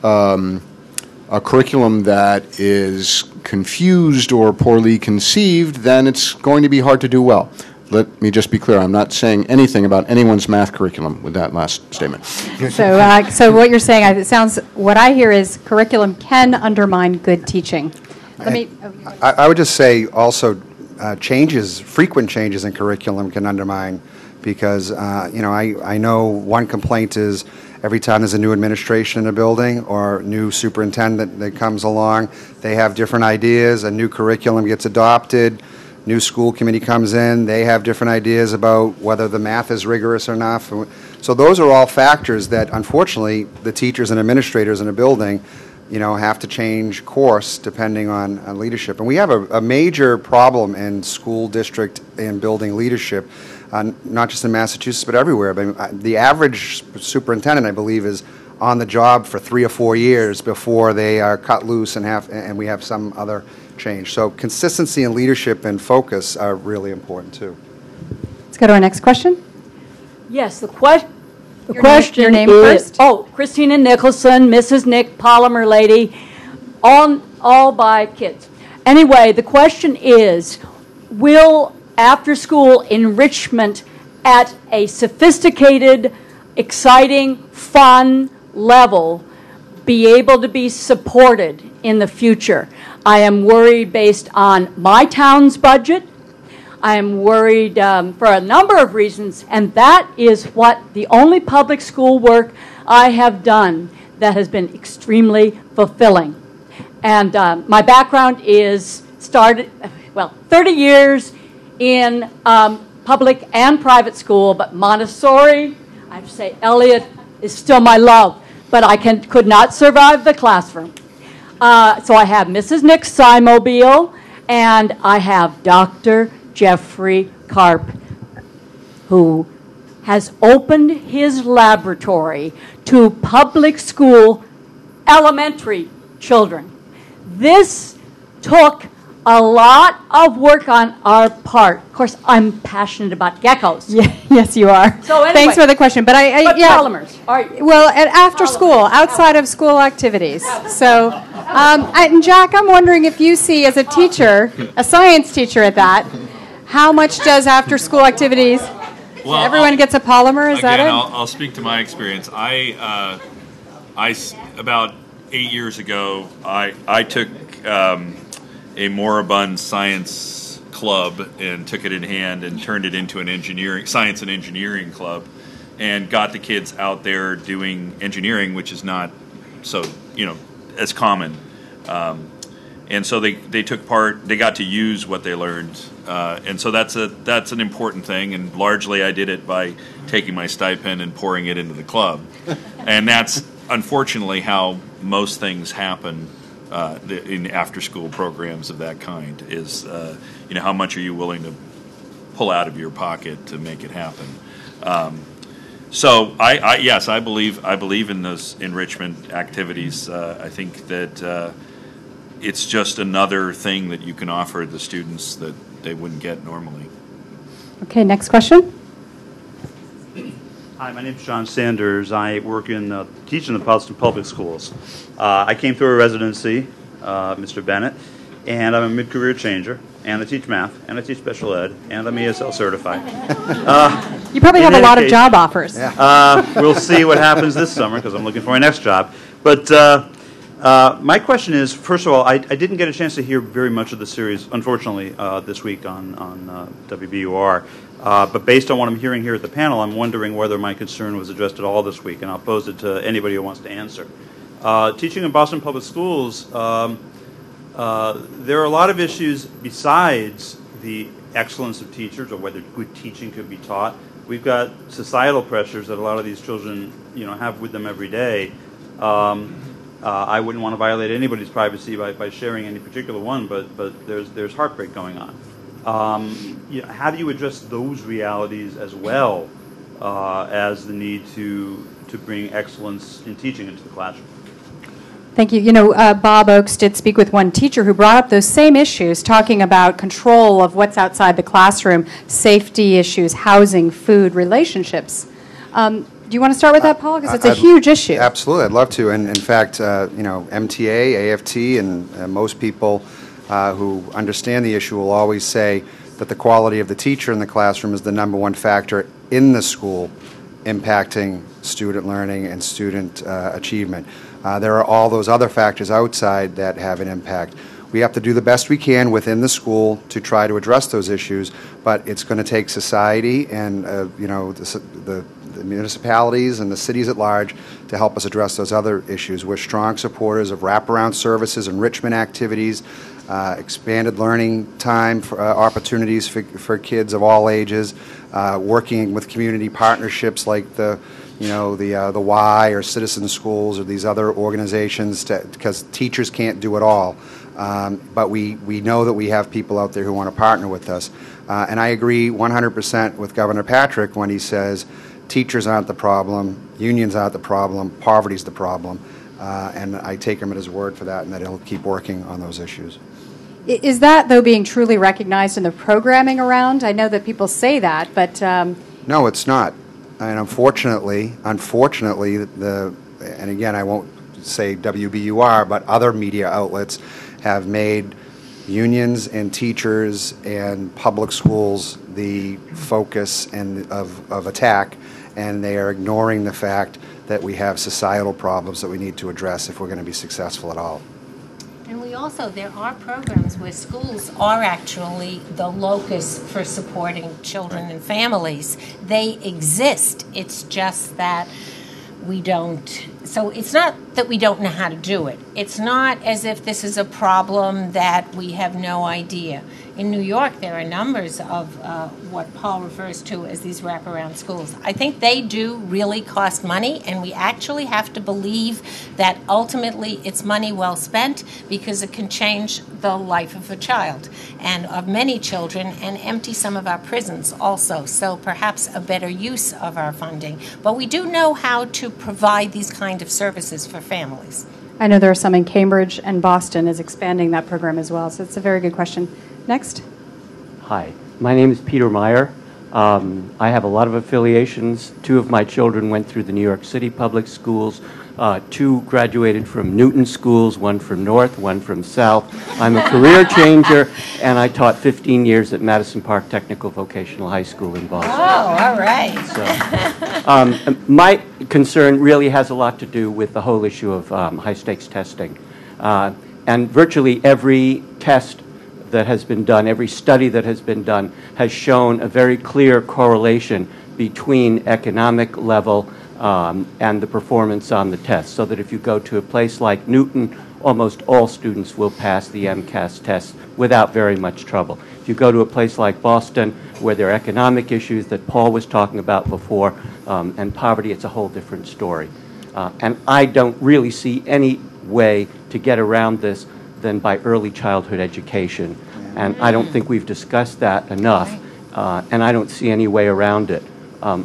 D: a curriculum that is confused or poorly conceived, then it's going to be hard to do well. Let me just be clear, I'm not saying anything about anyone's math curriculum with that last statement.
A: So what you're saying, it sounds, what I hear is curriculum can undermine good teaching.
B: I would just say also frequent changes in curriculum can undermine, because I know one complaint is every time there's a new administration in a building or new superintendent that comes along, they have different ideas, a new curriculum gets adopted, new school committee comes in, they have different ideas about whether the math is rigorous or not. So those are all factors that, unfortunately, the teachers and administrators in a building, have to change course depending on leadership. And we have a major problem in school district and building leadership, not just in Massachusetts but everywhere. But the average superintendent, I believe, is on the job for 3 or 4 years before they are cut loose and we have some other change. So consistency in leadership and focus are really important too.
A: Let's go to our next question.
H: Yes, the question
A: your name
H: is,
A: first.
H: Christina Nicholson, Mrs. Nick, Polymer Lady, all by kids. Anyway, the question is, will after-school enrichment at a sophisticated, exciting, fun level be able to be supported in the future? I am worried based on my town's budget. I am worried for a number of reasons, and that is what the only public school work I have done that has been extremely fulfilling. And my background is 30 years in public and private school, but Montessori, I have to say Eliot is still my love, but I could not survive the classroom. So I have Mrs. Nick's Mobile, and I have Dr. Jeffrey Karp, who has opened his laboratory to public school elementary children. This took a lot of work on our part. Of course, I'm passionate about geckos.
A: Yeah, yes, you are.
H: So anyway,
A: thanks for the question. But
H: polymers.
A: Well, after school, outside of school activities. So, and Jack, I'm wondering if you see as a teacher, a science teacher at that, how much does after school activities?
E: Well,
A: everyone gets a polymer. Is that it?
E: I'll speak to my experience. I about 8 years ago, I took a moribund science club and took it in hand and turned it into an science and engineering club, and got the kids out there doing engineering, which is not so as common. And so they took part. They got to use what they learned, and so that's an important thing. And largely, I did it by taking my stipend and pouring it into the club, and that's unfortunately how most things happen in after-school programs of that kind. Is how much are you willing to pull out of your pocket to make it happen? So yes, I believe in those enrichment activities. I think that. It's just another thing that you can offer the students that they wouldn't get normally.
A: Okay, next question.
I: Hi, my name is John Sanders. I work teaching in the Boston Public Schools. I came through a residency, Mr. Bennett, and I'm a mid-career changer, and I teach math, and I teach special ed, and I'm ESL certified.
A: You probably have a lot of job offers.
I: We'll see what happens this summer, because I'm looking for my next job. But my question is, first of all, I didn't get a chance to hear very much of the series, unfortunately, this week on WBUR. But based on what I'm hearing here at the panel, I'm wondering whether my concern was addressed at all this week, and I'll pose it to anybody who wants to answer. Teaching in Boston Public Schools, there are a lot of issues besides the excellence of teachers or whether good teaching could be taught. We've got societal pressures that a lot of these children, have with them every day. I wouldn't want to violate anybody's privacy by sharing any particular one, but there's heartbreak going on. How do you address those realities as well as the need to bring excellence in teaching into the classroom?
A: Thank you. Bob Oakes did speak with one teacher who brought up those same issues, talking about control of what's outside the classroom, safety issues, housing, food, relationships. Do you want to start with that, Paul? Because it's a huge issue.
B: Absolutely. I'd love to. And in fact, MTA, AFT, and most people who understand the issue will always say that the quality of the teacher in the classroom is the #1 factor in the school impacting student learning and student achievement. There are all those other factors outside that have an impact. We have to do the best we can within the school to try to address those issues, but it's going to take society and the municipalities and the cities at large to help us address those other issues. We're strong supporters of wraparound services, enrichment activities, expanded learning time for, opportunities for kids of all ages, working with community partnerships like the Y or Citizen Schools or these other organizations, because teachers can't do it all. But we know that we have people out there who want to partner with us. And I agree 100% with Governor Patrick when he says teachers aren't the problem, unions aren't the problem, poverty's the problem. And I take him at his word for that, and that he'll keep working on those issues.
A: Is that, though, being truly recognized in the programming around? I know that people say that, but...
B: No, it's not. And unfortunately, and again, I won't say WBUR, but other media outlets have made unions and teachers and public schools the focus of attack, and they are ignoring the fact that we have societal problems that we need to address if we're going to be successful at all.
C: And there are programs where schools are actually the locus for supporting children and families. They exist. It's just that we don't. So it's not that we don't know how to do it. It's not as if this is a problem that we have no idea. In New York, there are numbers of what Paul refers to as these wraparound schools. I think they do really cost money, and we actually have to believe that ultimately it's money well spent, because it can change the life of a child and of many children, and empty some of our prisons also. So perhaps a better use of our funding. But we do know how to provide these kind of services for families.
A: I know there are some in Cambridge, and Boston is expanding that program as well. So it's a very good question. Next.
J: Hi, my name is Peter Meyer. I have a lot of affiliations. 2 of my children went through the New York City public schools. 2 graduated from Newton schools, 1 from North, 1 from South. I'm a career changer, and I taught 15 years at Madison Park Technical Vocational High School in Boston.
C: Oh, all right.
J: So, my concern really has a lot to do with the whole issue of high-stakes testing. And virtually every test that has been done, every study that has been done, has shown a very clear correlation between economic level and the performance on the test, so that if you go to a place like Newton, almost all students will pass the MCAS test without very much trouble. If you go to a place like Boston, where there are economic issues that Paul was talking about before, and poverty, it's a whole different story. And I don't really see any way to get around this than by early childhood education. And I don't think we've discussed that enough, and I don't see any way around it.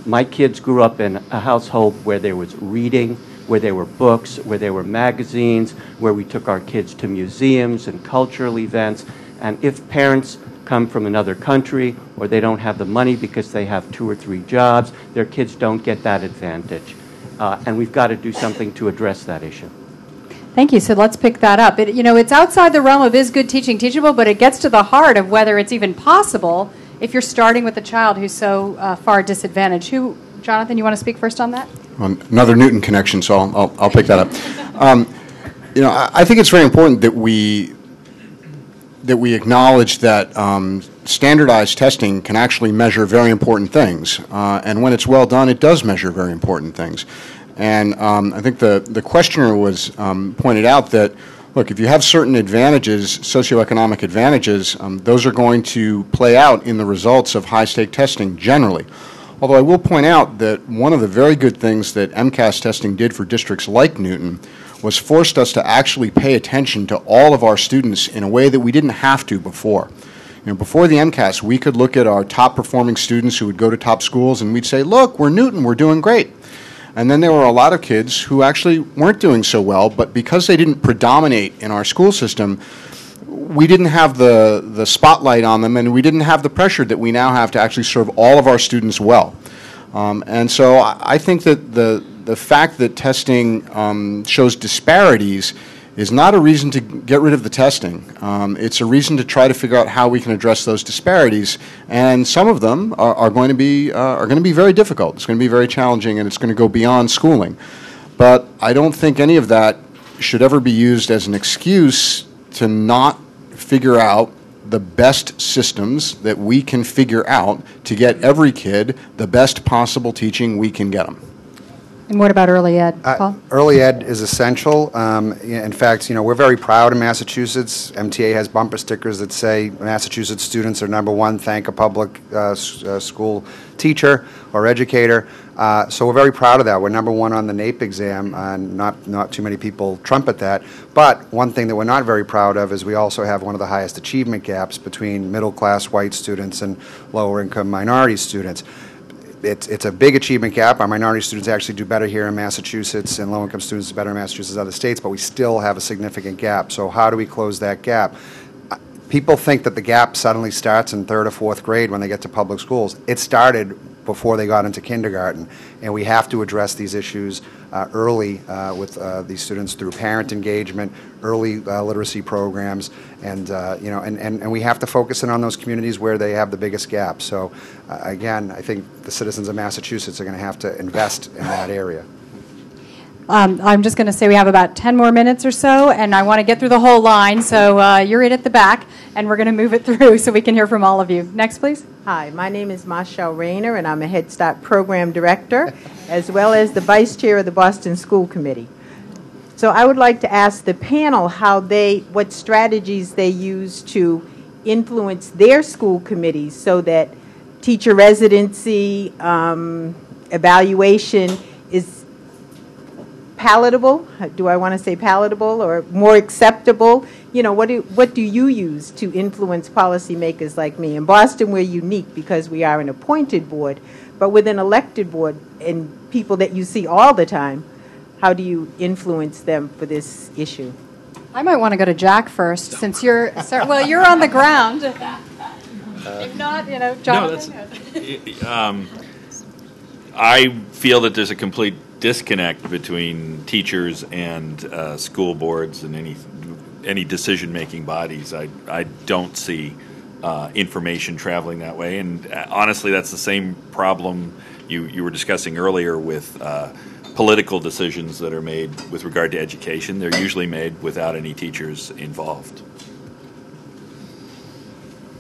J: My kids grew up in a household where there was reading, where there were books, where there were magazines, where we took our kids to museums and cultural events. And if parents come from another country, or they don't have the money because they have 2 or 3 jobs, their kids don't get that advantage. And we've got to do something to address that issue.
A: Thank you. So let's pick that up. It's outside the realm of is good teaching teachable, but it gets to the heart of whether it's even possible if you're starting with a child who's so far disadvantaged. Jonathan, you want to speak first on that?
D: Another Newton connection, so I'll pick that up. I think it's very important that we acknowledge that standardized testing can actually measure very important things, and when it's well done, it does measure very important things. And I think the questioner was pointed out that, look, if you have certain advantages, socioeconomic advantages, those are going to play out in the results of high-stake testing generally. Although I will point out that one of the very good things that MCAS testing did for districts like Newton was forced us to actually pay attention to all of our students in a way that we didn't have to before. Before the MCAS, we could look at our top performing students who would go to top schools and we'd say, look, we're Newton, we're doing great. And then there were a lot of kids who actually weren't doing so well, but because they didn't predominate in our school system, we didn't have the spotlight on them, and we didn't have the pressure that we now have to actually serve all of our students well. And so I think that the fact that testing shows disparities is not a reason to get rid of the testing. It's a reason to try to figure out how we can address those disparities, and some of them are going to be very difficult. It's going to be very challenging, and it's going to go beyond schooling. But I don't think any of that should ever be used as an excuse to not figure out the best systems that we can figure out to get every kid the best possible teaching we can get them.
A: And what about early ed, Paul?
B: Early ed is essential. In fact, we're very proud in Massachusetts. MTA has bumper stickers that say Massachusetts students are #1, thank a public school teacher or educator. So we're very proud of that. We're #1 on the NAEP exam. Not too many people trumpet that. But one thing that we're not very proud of is we also have one of the highest achievement gaps between middle-class white students and lower-income minority students. It's a big achievement gap. Our minority students actually do better here in Massachusetts, and low-income students do better in Massachusetts than other states, but we still have a significant gap. So how do we close that gap? People think that the gap suddenly starts in 3rd or 4th grade when they get to public schools. It started before they got into kindergarten, and we have to address these issues early with these students through parent engagement, early literacy programs, and we have to focus in on those communities where they have the biggest gaps. So again, I think the citizens of Massachusetts are going to have to invest in that area.
A: I'm just going to say we have about 10 more minutes or so, and I want to get through the whole line, so you're in at the back, and we're going to move it through so we can hear from all of you. Next, please.
K: Hi, my name is Marshall Rayner, and I'm a Head Start Program Director, as well as the Vice Chair of the Boston School Committee. So I would like to ask the panel what strategies they use to influence their school committees so that teacher residency evaluation is palatable. Do I want to say palatable or more acceptable? What do you use to influence policymakers like me? In Boston, we're unique because we are an appointed board, but with an elected board and people that you see all the time, how do you influence them for this issue?
A: I might want to go to Jack first, since you're on the ground. If not, Jonathan.
E: No, I feel that there's a complete disconnect between teachers and school boards and any decision-making bodies. I don't see information traveling that way, and honestly, that's the same problem you were discussing earlier with political decisions that are made with regard to education. They're usually made without any teachers involved.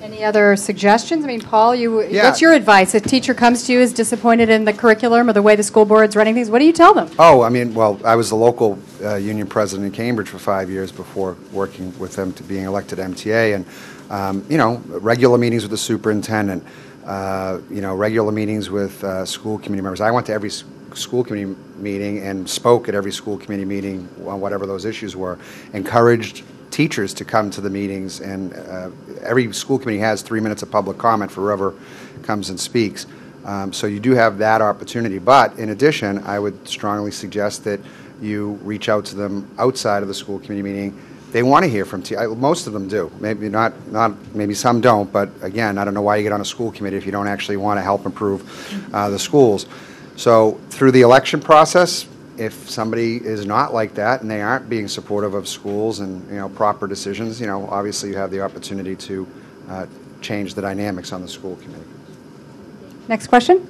A: Any other suggestions? I mean, Paul, what's your advice? If a teacher comes to you, is disappointed in the curriculum or the way the school board's running things, what do you tell them?
B: Oh, I was the local union president in Cambridge for 5 years before working with them to being elected MTA, and regular meetings with the superintendent, regular meetings with school committee members. I went to every school committee meeting and spoke at every school committee meeting on whatever those issues were, encouraged teachers to come to the meetings, and every school committee has 3 minutes of public comment for whoever comes and speaks. So you do have that opportunity. But in addition, I would strongly suggest that you reach out to them outside of the school committee meeting. They want to hear from most of them do. Maybe not. Maybe some don't. But again, I don't know why you get on a school committee if you don't actually want to help improve the schools. So through the election process, if somebody is not like that and they aren't being supportive of schools and proper decisions, obviously you have the opportunity to change the dynamics on the school committee.
A: Next question.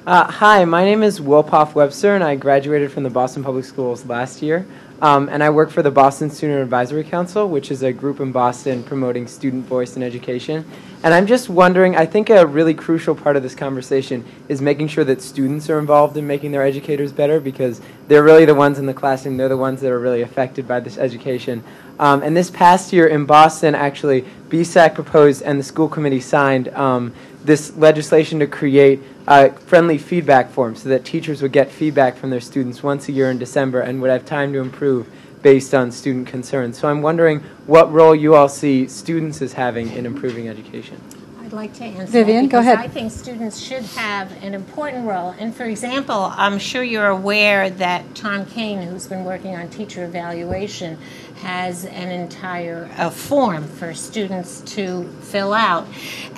L: Hi, my name is Wilpoff Webster, and I graduated from the Boston Public Schools last year. And I work for the Boston Student Advisory Council, which is a group in Boston promoting student voice in education. And I'm just wondering, I think a really crucial part of this conversation is making sure that students are involved in making their educators better, because they're really the ones in the classroom, they're the ones that are really affected by this education. And this past year in Boston, actually, BSAC proposed and the school committee signed this legislation to create friendly feedback forms so that teachers would get feedback from their students once a year in December and would have time to improve based on student concerns. So I'm wondering what role you all see students as having in improving education.
C: I'd like to answer
A: Vivian,
C: that
A: go
C: because
A: ahead.
C: I think students should have an important role. And for example, I'm sure you're aware that Tom Kane, who's been working on teacher evaluation, has an entire form for students to fill out.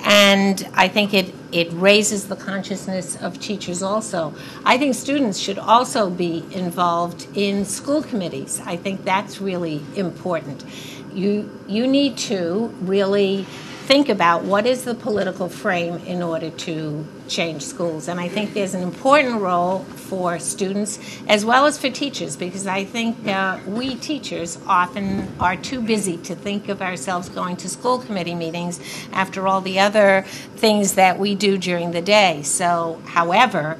C: And I think it raises the consciousness of teachers also. I think students should also be involved in school committees. I think that's really important. You need to really think about what is the political frame in order to change schools. And I think there's an important role for students as well as for teachers, because I think we teachers often are too busy to think of ourselves going to school committee meetings after all the other things that we do during the day. So, however,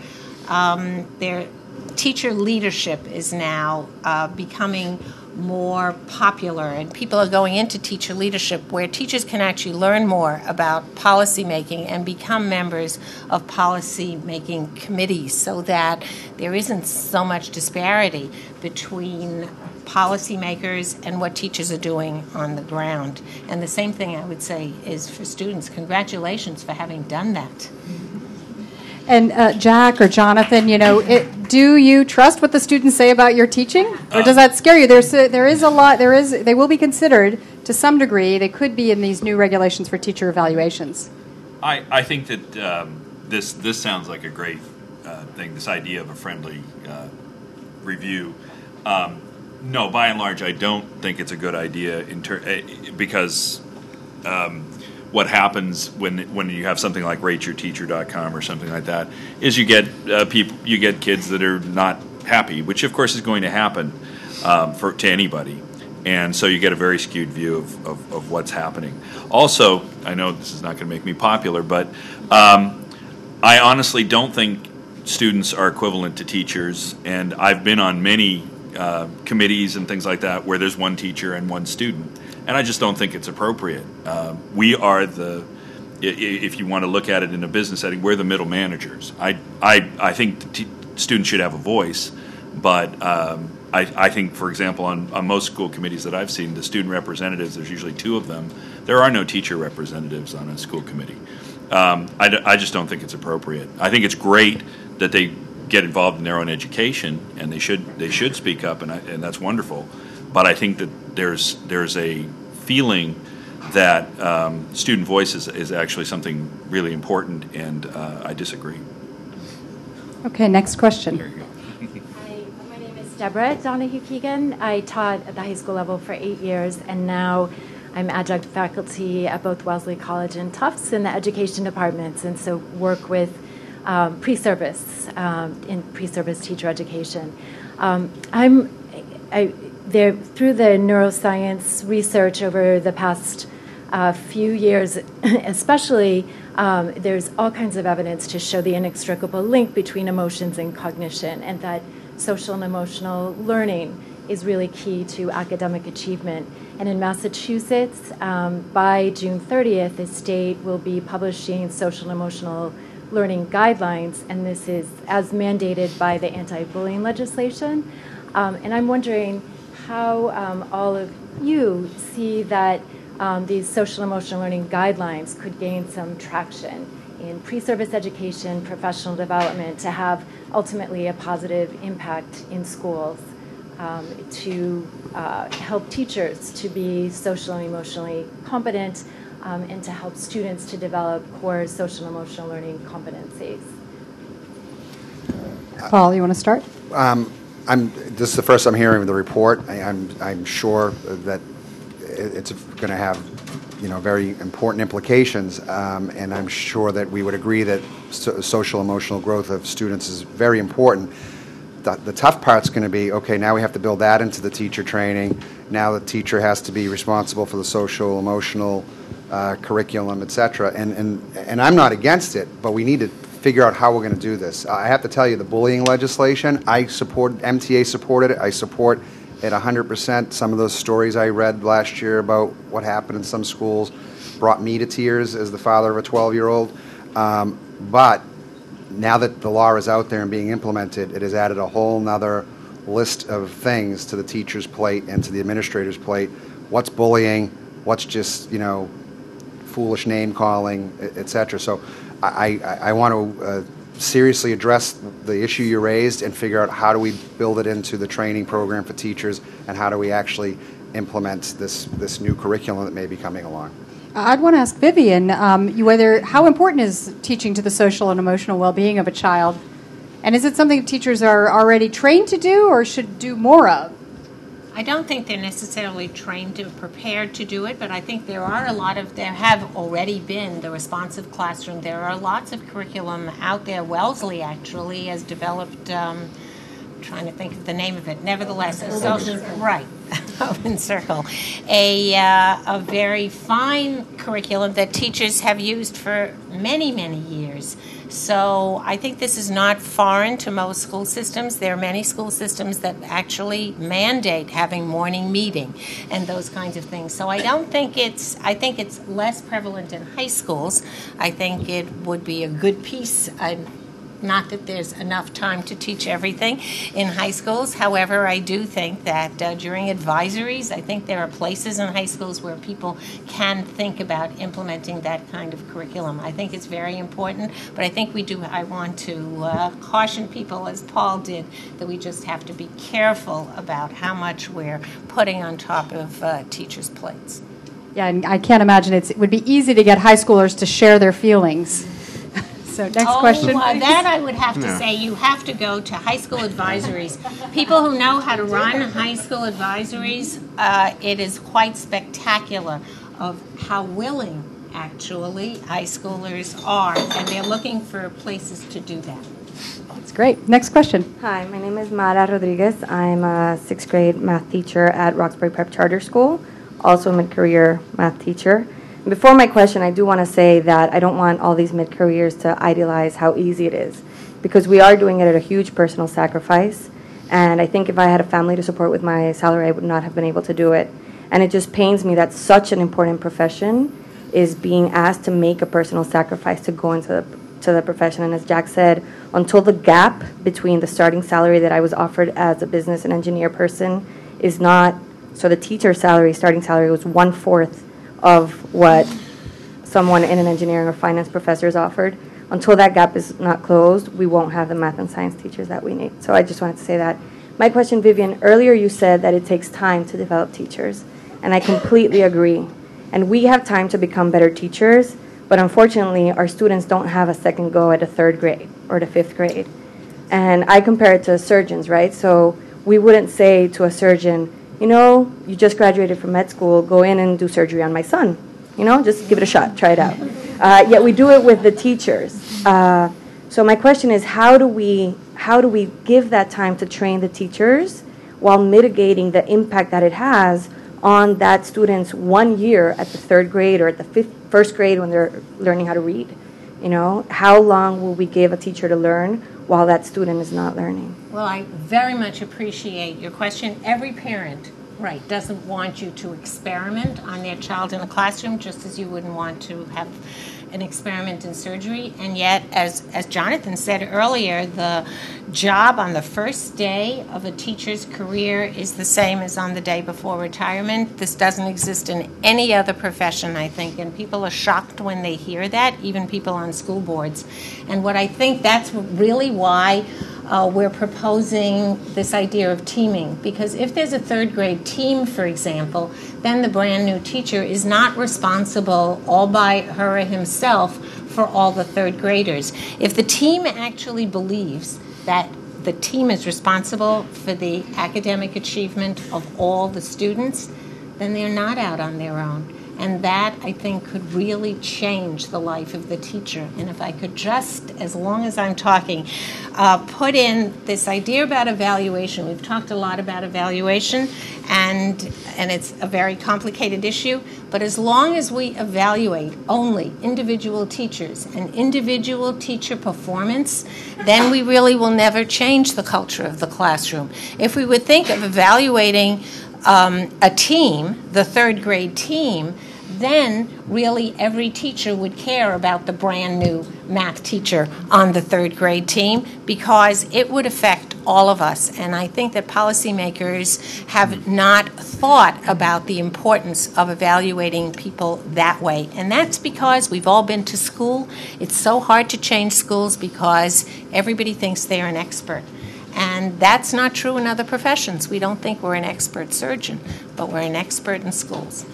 C: teacher leadership is now becoming more popular, and people are going into teacher leadership where teachers can actually learn more about policy making and become members of policy making committees so that there isn't so much disparity between policymakers and what teachers are doing on the ground. And the same thing I would say is for students. Congratulations for having done that.
A: And Jack or Jonathan, do you trust what the students say about your teaching, or does that scare you? There is a lot. They will be considered to some degree. They could be in these new regulations for teacher evaluations.
E: I think that this sounds like a great thing. This idea of a friendly review. No, by and large, I don't think it's a good idea because. What happens when you have something like rateyourteacher.com or something like that is you get kids that are not happy, which of course is going to happen to anybody, and so you get a very skewed view of what's happening. Also, I know this is not going to make me popular, but I honestly don't think students are equivalent to teachers, and I've been on many committees and things like that where there's one teacher and one student. And I just don't think it's appropriate. We are if you want to look at it in a business setting, we're the middle managers. I think students should have a voice, but I think, for example, on most school committees that I've seen, the student representatives, there's usually two of them. There are no teacher representatives on a school committee. I just don't think it's appropriate. I think it's great that they get involved in their own education, and they should speak up, and that's wonderful. But I think that there's a feeling that student voice is actually something really important, and I disagree.
A: Okay, next question.
E: There you go.
M: Hi, my name is Deborah Donahue Keegan. I taught at the high school level for 8 years, and now I'm adjunct faculty at both Wellesley College and Tufts in the education departments, and so work with pre-service in pre-service teacher education. Through the neuroscience research over the past few years, especially, there's all kinds of evidence to show the inextricable link between emotions and cognition, and that social and emotional learning is really key to academic achievement. And in Massachusetts, by June 30th, the state will be publishing social and emotional learning guidelines, and this is as mandated by the anti-bullying legislation. And I'm wondering how all of you see that these social emotional learning guidelines could gain some traction in pre-service education, professional development, to have ultimately a positive impact in schools, to help teachers to be social and emotionally competent, and to help students to develop core social and emotional learning competencies.
A: Paul, you want to start?
B: This is the first I'm hearing of the report. I'm sure that it's going to have, very important implications, and I'm sure that we would agree that social emotional growth of students is very important. The tough part's going to be, okay, now we have to build that into the teacher training. Now the teacher has to be responsible for the social emotional curriculum, etc. And I'm not against it, but we need to figure out how we're going to do this. I have to tell you, the bullying legislation, MTA supported it. I support it 100%. Some of those stories I read last year about what happened in some schools brought me to tears as the father of a 12-year-old. But now that the law is out there and being implemented, it has added a whole nother list of things to the teacher's plate and to the administrator's plate. What's bullying? What's just, foolish name calling, etc. So I want to seriously address the issue you raised and figure out how do we build it into the training program for teachers, and how do we actually implement this new curriculum that may be coming along.
A: I'd want to ask Vivian, how important is teaching to the social and emotional well-being of a child? And is it something teachers are already trained to do or should do more of?
C: I don't think they're necessarily trained or prepared to do it, but I think there have already been the responsive classroom. There are lots of curriculum out there. Wellesley actually has developed, trying to think of the name of it, nevertheless, a social, right, Open Circle, a very fine curriculum that teachers have used for many, many years. So I think this is not foreign to most school systems. There are many school systems that actually mandate having morning meeting and those kinds of things. So I think it's less prevalent in high schools. I think it would be a good piece. Not that there's enough time to teach everything in high schools. However, I do think that during advisories, I think there are places in high schools where people can think about implementing that kind of curriculum. I think it's very important, but I want to caution people, as Paul did, that we just have to be careful about how much we're putting on top of teachers' plates.
A: Yeah, and I can't imagine it would be easy to get high schoolers to share their feelings. So next question.
C: That I would have to say, you have to go to high school advisories. People who know how to run high school advisories, it is quite spectacular of how willing, actually, high schoolers are, and they're looking for places to do that.
A: That's great. Next question.
N: Hi, my name is Mara Rodriguez. I'm a 6th grade math teacher at Roxbury Prep Charter School, also a mid-career math teacher. Before my question, I do want to say that I don't want all these mid-careers to idealize how easy it is, because we are doing it at a huge personal sacrifice, and I think if I had a family to support with my salary, I would not have been able to do it. And it just pains me that such an important profession is being asked to make a personal sacrifice to go into the profession. And as Jack said, until the gap between the starting salary that I was offered as a business and engineer person is not, so the teacher salary, starting salary was 1/4 of what someone in an engineering or finance professor is offered. Until that gap is not closed, we won't have the math and science teachers that we need. So I just wanted to say that. My question, Vivian, earlier you said that it takes time to develop teachers, and I completely agree. And we have time to become better teachers, but unfortunately our students don't have a second go at the 3rd grade or the 5th grade. And I compare it to surgeons, right? So we wouldn't say to a surgeon, you just graduated from med school, go in and do surgery on my son. Just give it a shot, try it out. Yet we do it with the teachers. So my question is, how do we give that time to train the teachers while mitigating the impact that it has on that student's 1 year at the 3rd grade or at the 1st grade when they're learning how to read? How long will we give a teacher to learn while that student is not learning?
C: Well, I very much appreciate your question. Every parent, right, doesn't want you to experiment on their child in a classroom, just as you wouldn't want to have an experiment in surgery. And yet, as Jonathan said earlier, the job on the first day of a teacher's career is the same as on the day before retirement. This doesn't exist in any other profession, I think, and people are shocked when they hear that, even people on school boards. And what I think that's really why we're proposing this idea of teaming, because if there's a 3rd grade team, for example, then the brand new teacher is not responsible all by her or himself for all the 3rd graders. If the team actually believes that the team is responsible for the academic achievement of all the students, then they're not out on their own. And that, I think, could really change the life of the teacher. And if I could just, as long as I'm talking, put in this idea about evaluation. We've talked a lot about evaluation, and it's a very complicated issue. But as long as we evaluate only individual teachers and individual teacher performance, then we really will never change the culture of the classroom. If we would think of evaluating a team, the 3rd grade team, then really every teacher would care about the brand new math teacher on the third grade team, because it would affect all of us. And I think that policymakers have not thought about the importance of evaluating people that way. And that's because we've all been to school. It's so hard to change schools because everybody thinks they're an expert. And that's not true in other professions. We don't think we're an expert surgeon, but we're an expert in schools.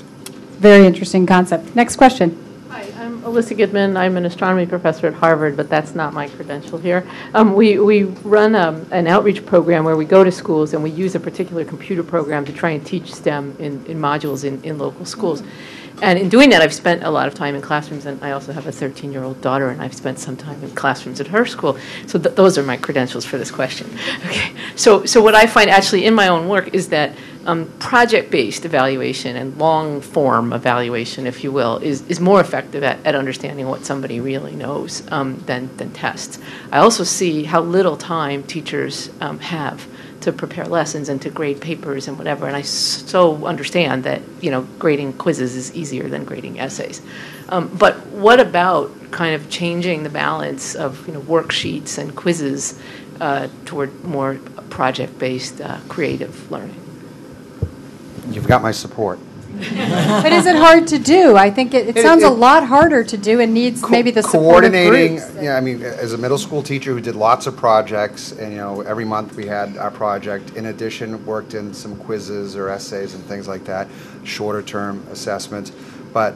A: Very interesting concept. Next question.
O: Hi, I'm Alyssa Goodman. I'm an astronomy professor at Harvard, but that's not my credential here. We run an outreach program where we go to schools and we use a particular computer program to try and teach STEM in modules in local schools. And in doing that, I've spent a lot of time in classrooms, and I also have a 13-year-old daughter, and I've spent some time in classrooms at her school. So those are my credentials for this question. Okay. So what I find actually in my own work is that project-based evaluation and long-form evaluation, if you will, is more effective at understanding what somebody really knows than tests. I also see how little time teachers have to prepare lessons and to grade papers and whatever, and I so understand that grading quizzes is easier than grading essays. But what about kind of changing the balance of worksheets and quizzes toward more project-based creative learning?
B: You've got my support.
A: But is it hard to do? I think it sounds a lot harder to do and needs maybe the support of
B: coordinating.
A: groups.
B: Yeah, I mean, as a middle school teacher who did lots of projects, and every month we had our project. In addition, worked in some quizzes or essays and things like that, shorter term assessments. But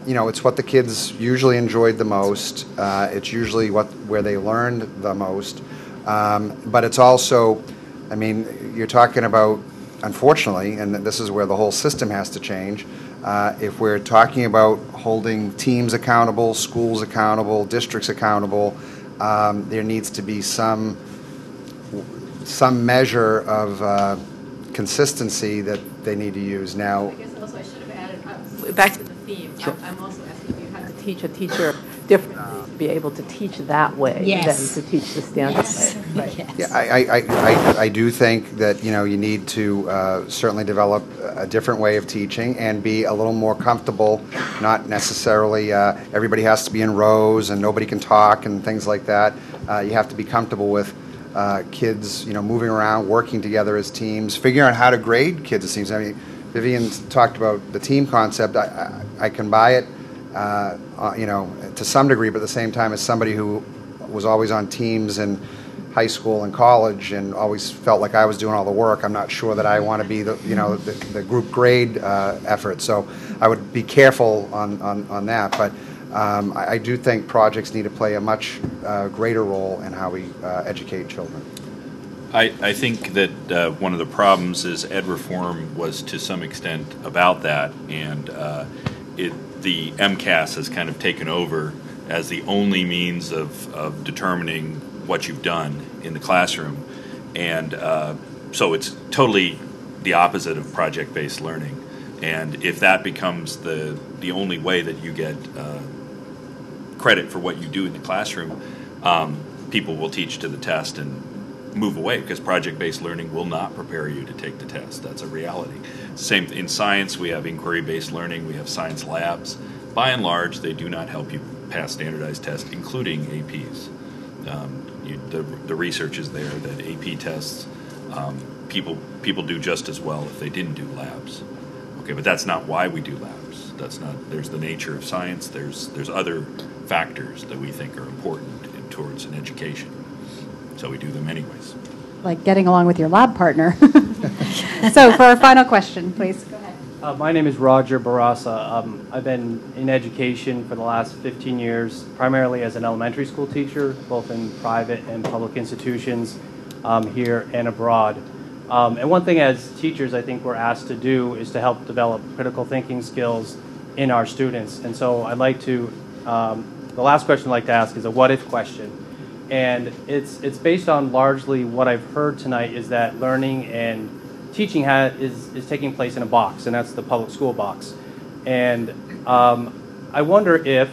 B: it's what the kids usually enjoyed the most. It's usually where they learned the most. But it's also, I mean, you're talking about. Unfortunately, and this is where the whole system has to change, if we're talking about holding teams accountable, schools accountable, districts accountable, there needs to be some measure of consistency that they need to use. Now,
O: I guess also I should have added, back to the theme, sure. I'm also asking you how to teach a teacher differently to be able to teach that way than to teach the standard way. Right.
C: Yes.
B: Yeah, I do think that you need to certainly develop a different way of teaching and be a little more comfortable. Not necessarily everybody has to be in rows and nobody can talk and things like that. You have to be comfortable with kids, moving around, working together as teams, figuring out how to grade kids as teams. I mean, Vivian's talked about the team concept. I can buy it. To some degree, but at the same time, as somebody who was always on teams in high school and college and always felt like I was doing all the work, I'm not sure that I want to be the group grade effort. So I would be careful on that. But I do think projects need to play a much greater role in how we educate children.
E: I think that one of the problems is ed reform was to some extent about that, and the MCAS has kind of taken over as the only means of determining what you've done in the classroom. And so it's totally the opposite of project-based learning. And if that becomes the only way that you get credit for what you do in the classroom, people will teach to the test and move away, because project-based learning will not prepare you to take the test. That's a reality. Same in science, we have inquiry-based learning, we have science labs. By and large, they do not help you pass standardized tests, including APs. The research is there that AP tests, people do just as well if they didn't do labs. Okay, but that's not why we do labs. That's not. There's the nature of science. There's other factors that we think are important towards an education. So we do them anyways.
A: Like getting along with your lab partner. So for our final question, please. Go ahead.
P: My name is Roger Barasa. I've been in education for the last 15 years, primarily as an elementary school teacher, both in private and public institutions here and abroad. And one thing as teachers I think we're asked to do is to help develop critical thinking skills in our students. And so I'd like to, the last question I'd like to ask is a what-if question. And it's based on largely what I've heard tonight is that learning and teaching is taking place in a box, and that's the public school box. And I wonder if,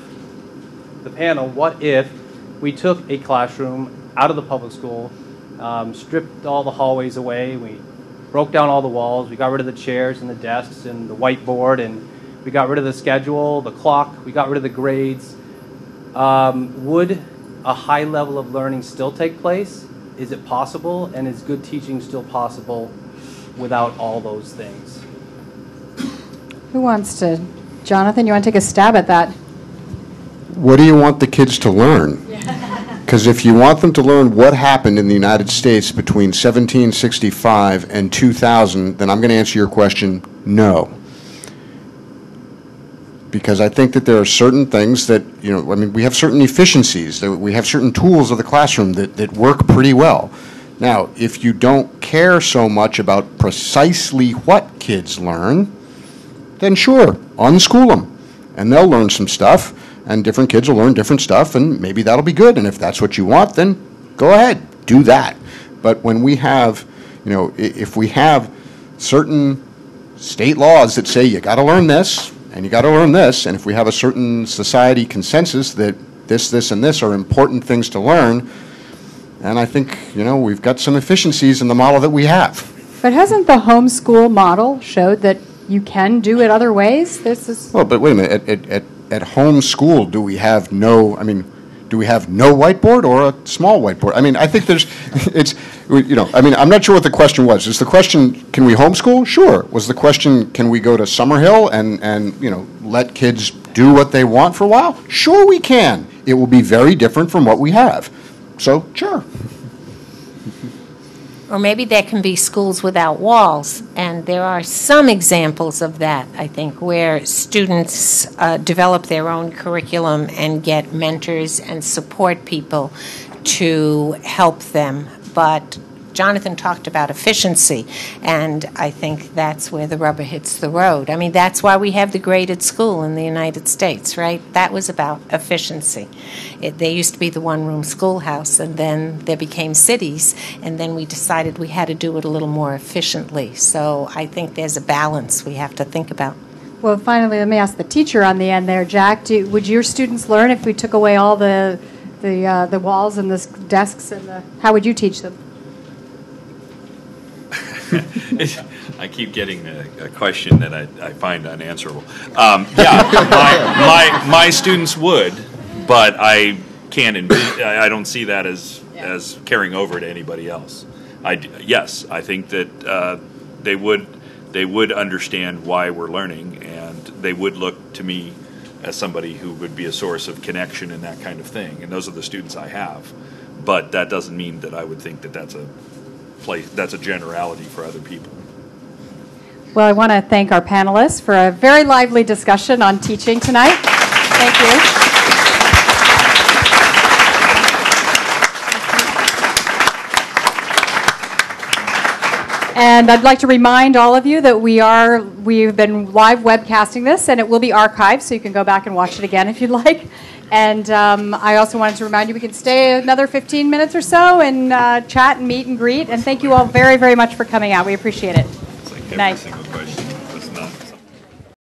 P: the panel, what if we took a classroom out of the public school, stripped all the hallways away, we broke down all the walls, we got rid of the chairs and the desks and the whiteboard, and We got rid of the schedule, the clock, we got rid of the grades. Would a high level of learning still take place? Is it possible? And is good teaching still possible without all those things?
A: Who wants to? Jonathan, you want to take a stab at that?
D: What do you want the kids to learn? Because if you want them to learn what happened in the United States between 1765 and 2000, then I'm going to answer your question, no. Because I think that there are certain things that, we have certain efficiencies, that we have certain tools of the classroom that work pretty well. Now, if you don't care so much about precisely what kids learn, then sure, unschool them. And they'll learn some stuff, and different kids will learn different stuff, and maybe that'll be good. And if that's what you want, then go ahead, do that. But when we have, if we have certain state laws that say you got to learn this, and you got to learn this, and if we have a certain society consensus that this, and this are important things to learn, and I think, we've got some efficiencies in the model that we have.
A: But hasn't the homeschool model showed that you can do it other ways?
D: Well, but wait a minute. At home school, do we have no whiteboard or a small whiteboard? I think I'm not sure what the question was. Is the question, can we homeschool? Sure. Was the question, can we go to Summerhill and let kids do what they want for a while? Sure we can. It will be very different from what we have. So, sure.
C: Or maybe there can be schools without walls, and there are some examples of that, I think, where students develop their own curriculum and get mentors and support people to help them. But Jonathan talked about efficiency, and I think that's where the rubber hits the road. That's why we have the graded school in the United States, right? That was about efficiency. There used to be the one-room schoolhouse, and then there became cities, and then we decided we had to do it a little more efficiently. So I think there's a balance we have to think about.
A: Well, finally, let me ask the teacher on the end there. Jack, would your students learn if we took away all the walls and the desks? How would you teach them?
E: I keep getting a question that I find unanswerable. My students would, but I don't see that as carrying over to anybody else. Yes, I think that they would understand why we're learning, and they would look to me as somebody who would be a source of connection and that kind of thing. And those are the students I have. But that doesn't mean that I would think that that's a generality for other people.
A: Well, I want to thank our panelists for a very lively discussion on teaching tonight. Thank you. And I'd like to remind all of you that we've been live webcasting this, and it will be archived, so you can go back and watch it again if you'd like. And I also wanted to remind you we can stay another 15 minutes or so and chat and meet and greet. And thank you all very, very much for coming out. We appreciate it. Good night.